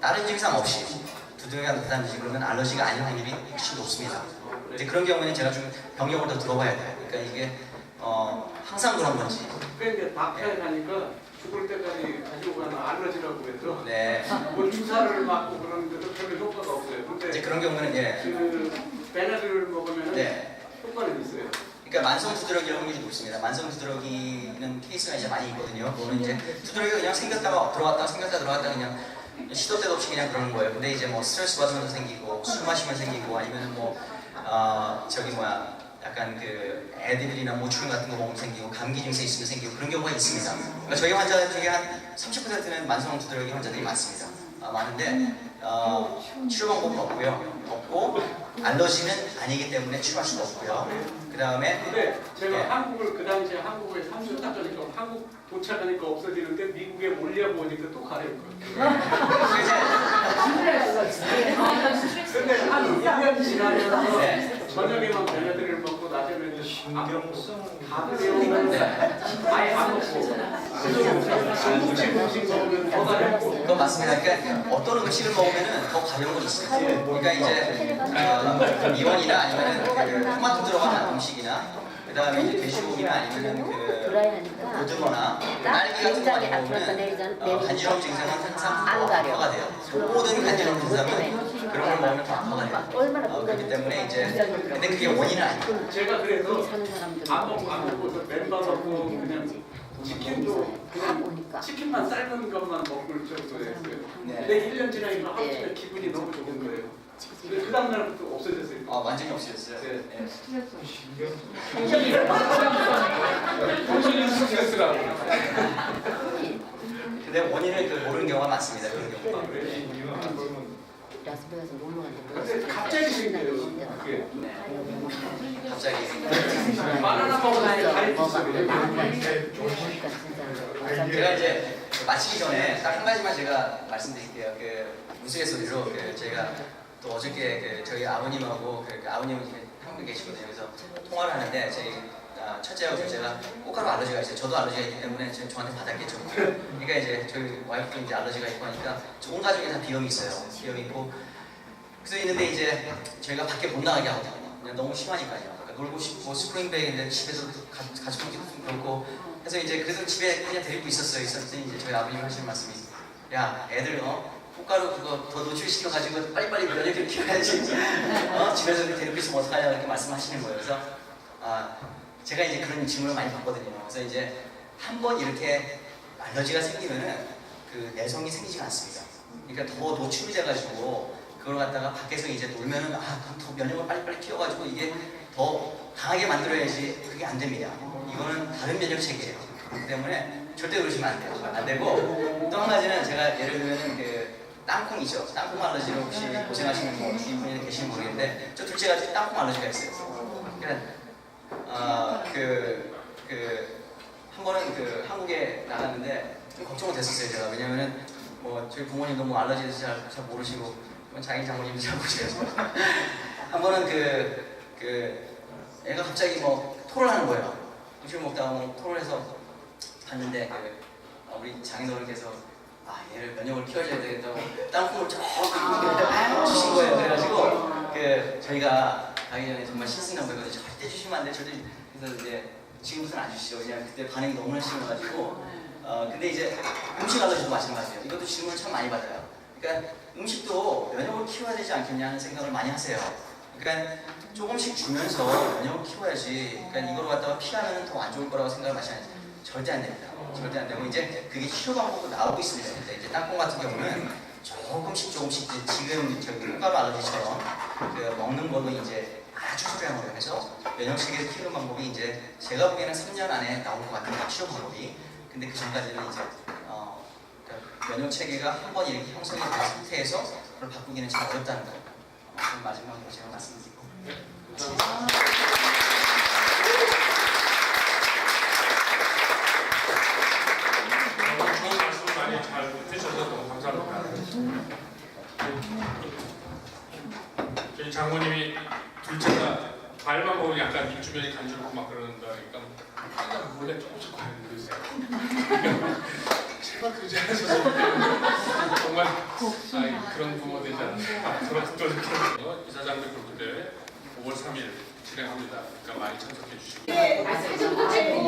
다른 증상 없이 두드러기가 나타난다든지 그러면 알러지가 아닐 확률이 훨씬 높습니다. 이제 그런 경우에는 제가 좀 병력을 더 들어봐야 돼요. 그러니까 이게 항상 그런 건지. 그런데 닥터에 가니까 죽을 때까지 가지고 가는 알러지라고 해서 네. 뭐 주사를 맞고 그러는데도 별로 효과가 없어요. 근데 이제 그런 경우는 예. 그 베나드를 먹으면 네. 효과는 있어요. 그러니까 만성 두드러기 확률이 높습니다. 만성 두드러기는 케이스가 이제 많이 있거든요. 그거는 이제 두드러기가 그냥 생겼다가 들어갔다가 생겼다가 들어갔다가 그냥 시도 때도 없이 그냥 그러는 거예요. 근데 이제 뭐 스트레스 받으면서 생기고 술 마시면 생기고 아니면 뭐 약간 그 애들이나 모충 같은 거 먹으면 생기고 감기 증세 있으면 생기고 그런 경우가 있습니다. 그러니까 저희 환자 중에 한 30%는 만성 두드러기 환자들이 많습니다. 많은데 치료 방법은 없고 알러지는 아니기 때문에 치료할 수가 없고요. 그 다음에 근데 제가 예. 한국을 그 당시에 한국에 3주 딱 전이니까 한국 도착하니까 없어지는데 미국에 몰려보니까 또 가려울 거예요. 근데 한 1년 지나면서 네. 저녁에만 베네드를 먹고 낮에는 신경성 다들 오면 아예 안 먹고 중국식 음식 먹으면 더 가렵고. 그건 맞습니다. 그러니까 어떤 음식을 먹으면은 더 가벼운 건 있습니다. 그러니까 이제 미원이나 아니면은 그 토마토 들어간 음식이나 그 다음에 이제 돼지고기나 아니면은 그 고등어나 딸기 같은 거 많이 먹으면 간지러움 증상은 항상 더 악화가 돼요. 모든 간지러움 증상은 그런 걸 먹으면 더 악화가 돼요. 그렇기 때문에 이제 근데 그게 원인은 아니에요. 제가 그래서 안 먹고 맨밥 먹고 그냥 치킨도 그냥 치킨만 삶은 것만 먹을 정도였어요. 근데 1년 지나니까 하루 종일 기분이 너무 좋은 거예요. 그 다음날부터 없어졌어요. 완전히 없어졌어요. 네. 정신이 스트레스라고. 근데 원인을 모르는 경우가 많습니다. 그런 경우가. 라스베가스 놀러 갔는데 근데 갑자기 생겨요. 그게. 갑자기. 바나나 먹으면 다리 삐져요. 제가 이제 마치기 전에 딱 한 가지만 제가 말씀드릴게요. 그 우스갯소리로 제가 또 어저께 저희 아버님하고 아버님은 지금 한국에 계시거든요. 그래서 통화를 하는데 저희 첫째하고 둘째가 꽃가루 알러지가 있어요. 저도 알러지가 있기 때문에 지금 저한테 받았겠죠. 그러니까 이제 저희 와이프도 이제 알러지가 있고 하니까 온 가족이 다 비염이 있어요. 비염이 있고 그래서 있는데 이제 저희가 밖에 못 나가게 하거든요. 그냥 너무 심하니까요. 그러니까 놀고 싶고 스프링백인데 집에서 같이 놀기도 좀 그렇고 그래서 이제 그래서 집에 그냥 데리고 있었어요. 있었더니 이제 저희 아버님이 하시는 말씀이 야 애들 꽃가루 그거 더 노출시켜가지고 빨리빨리 면역력을 키워야지. 집에서 데리고 있으면 어떡하냐 이렇게 말씀하시는 거예요. 그래서 제가 이제 그런 질문을 많이 받거든요. 그래서 이제 한번 이렇게 알러지가 생기면은 그 내성이 생기지가 않습니다. 그러니까 더 노출이 돼가지고 그걸 갖다가 밖에서 이제 놀면은 그럼 더 면역을 빨리빨리 키워가지고 이게 더 강하게 만들어야지 그게 안 됩니다. 이거는 다른 면역 체계예요. 그렇기 때문에 절대 그러시면 안 돼요. 안 되고 또 한 가지는 제가 예를 들면은 그 땅콩이죠. 땅콩 알러지로 혹시 고생하시는 뭐 주위분이 계시는 모르겠는데 저 둘째가 땅콩 알러지가 있어요. 그러니까 한 번은 한국에 나갔는데 걱정은 됐었어요. 제가 왜냐면은 뭐 저희 부모님도 뭐 알러지에 대해서 잘 모르시고 자기 장모님도 잘 모르시고 한 번은 애가 갑자기 뭐 토를 하는 거예요. 음식을 먹다가 뭐 토론해서 갔는데 우리 장인어른께서 얘를 면역을 키워줘야 되겠다고 땅콩을 조금 주신 거예요. 그래가지고 저희가 가기 전에 정말 신신당부했거든요. 절대 주시면 안 돼. 절대. 그래서 이제 지금부터는 안 주시죠. 그냥 그때 반응이 너무나 심해가지고 근데 이제 음식 알러지도 마찬가지예요. 이것도 질문을 참 많이 받아요. 그러니까 음식도 면역을 키워야 되지 않겠냐 하는 생각을 많이 하세요. 그러니까 조금씩 주면서 면역을 키워야지. 그러니까 이걸 갖다가 피하면 더 안 좋을 거라고 생각을 마시는 절대 안 됩니다. 절대 안 되고 이제 그게 치료 방법도 나오고 있습니다. 근데 이제 땅콩 같은 경우는 조금씩 이제 지금 저기 콩가루 알러지처럼 먹는 걸로 이제 아주 소량으로 해서 면역 체계를 키우는 방법이 이제 제가 보기에는 3년 안에 나올 것 같은 치료 방법이. 근데 그 전까지는 이제 그러니까 면역 체계가 한번 이렇게 형성이 된 상태에서 그걸 바꾸기는 참 어렵다는 거. 그럼 마지막으로 제가 말씀드리고. 좋은 말씀을 많이 잘 해주셔서 너무 감사합니다. 저희 장모님이 둘째가 과일만 먹으면 약간 입주변이 간지럽고 막 그러는다 그러니까 항상 몰래 조금씩 과일 드세요. 제발 그러지 않으셔서 정말 그런 부모 되지 않을까 그런 또 이사장들 골프대회 5월 3일 진행합니다. 그러니까 많이 참석해 주시고. 사진도 찍고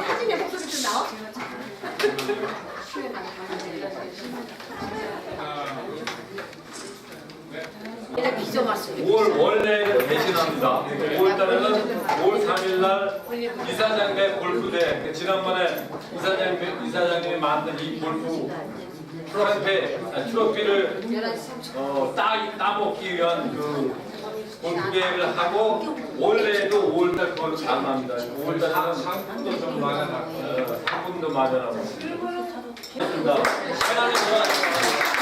사진에 목소리 좀 나와? 일단 비좀 왔어요. 5월 원래 대신합니다. 5월달에는 5월 3일날 이사장배 골프대 지난번에 이사장님이 만든 이 골프 트로피를 따먹기 위한 그 골프대회를 하고 원래도 5월달 그걸 가능합니다. 5월달에는 상품도 좀 마련하고 상품도 마련하고. 좋습니다. 하나님 좋아하시고.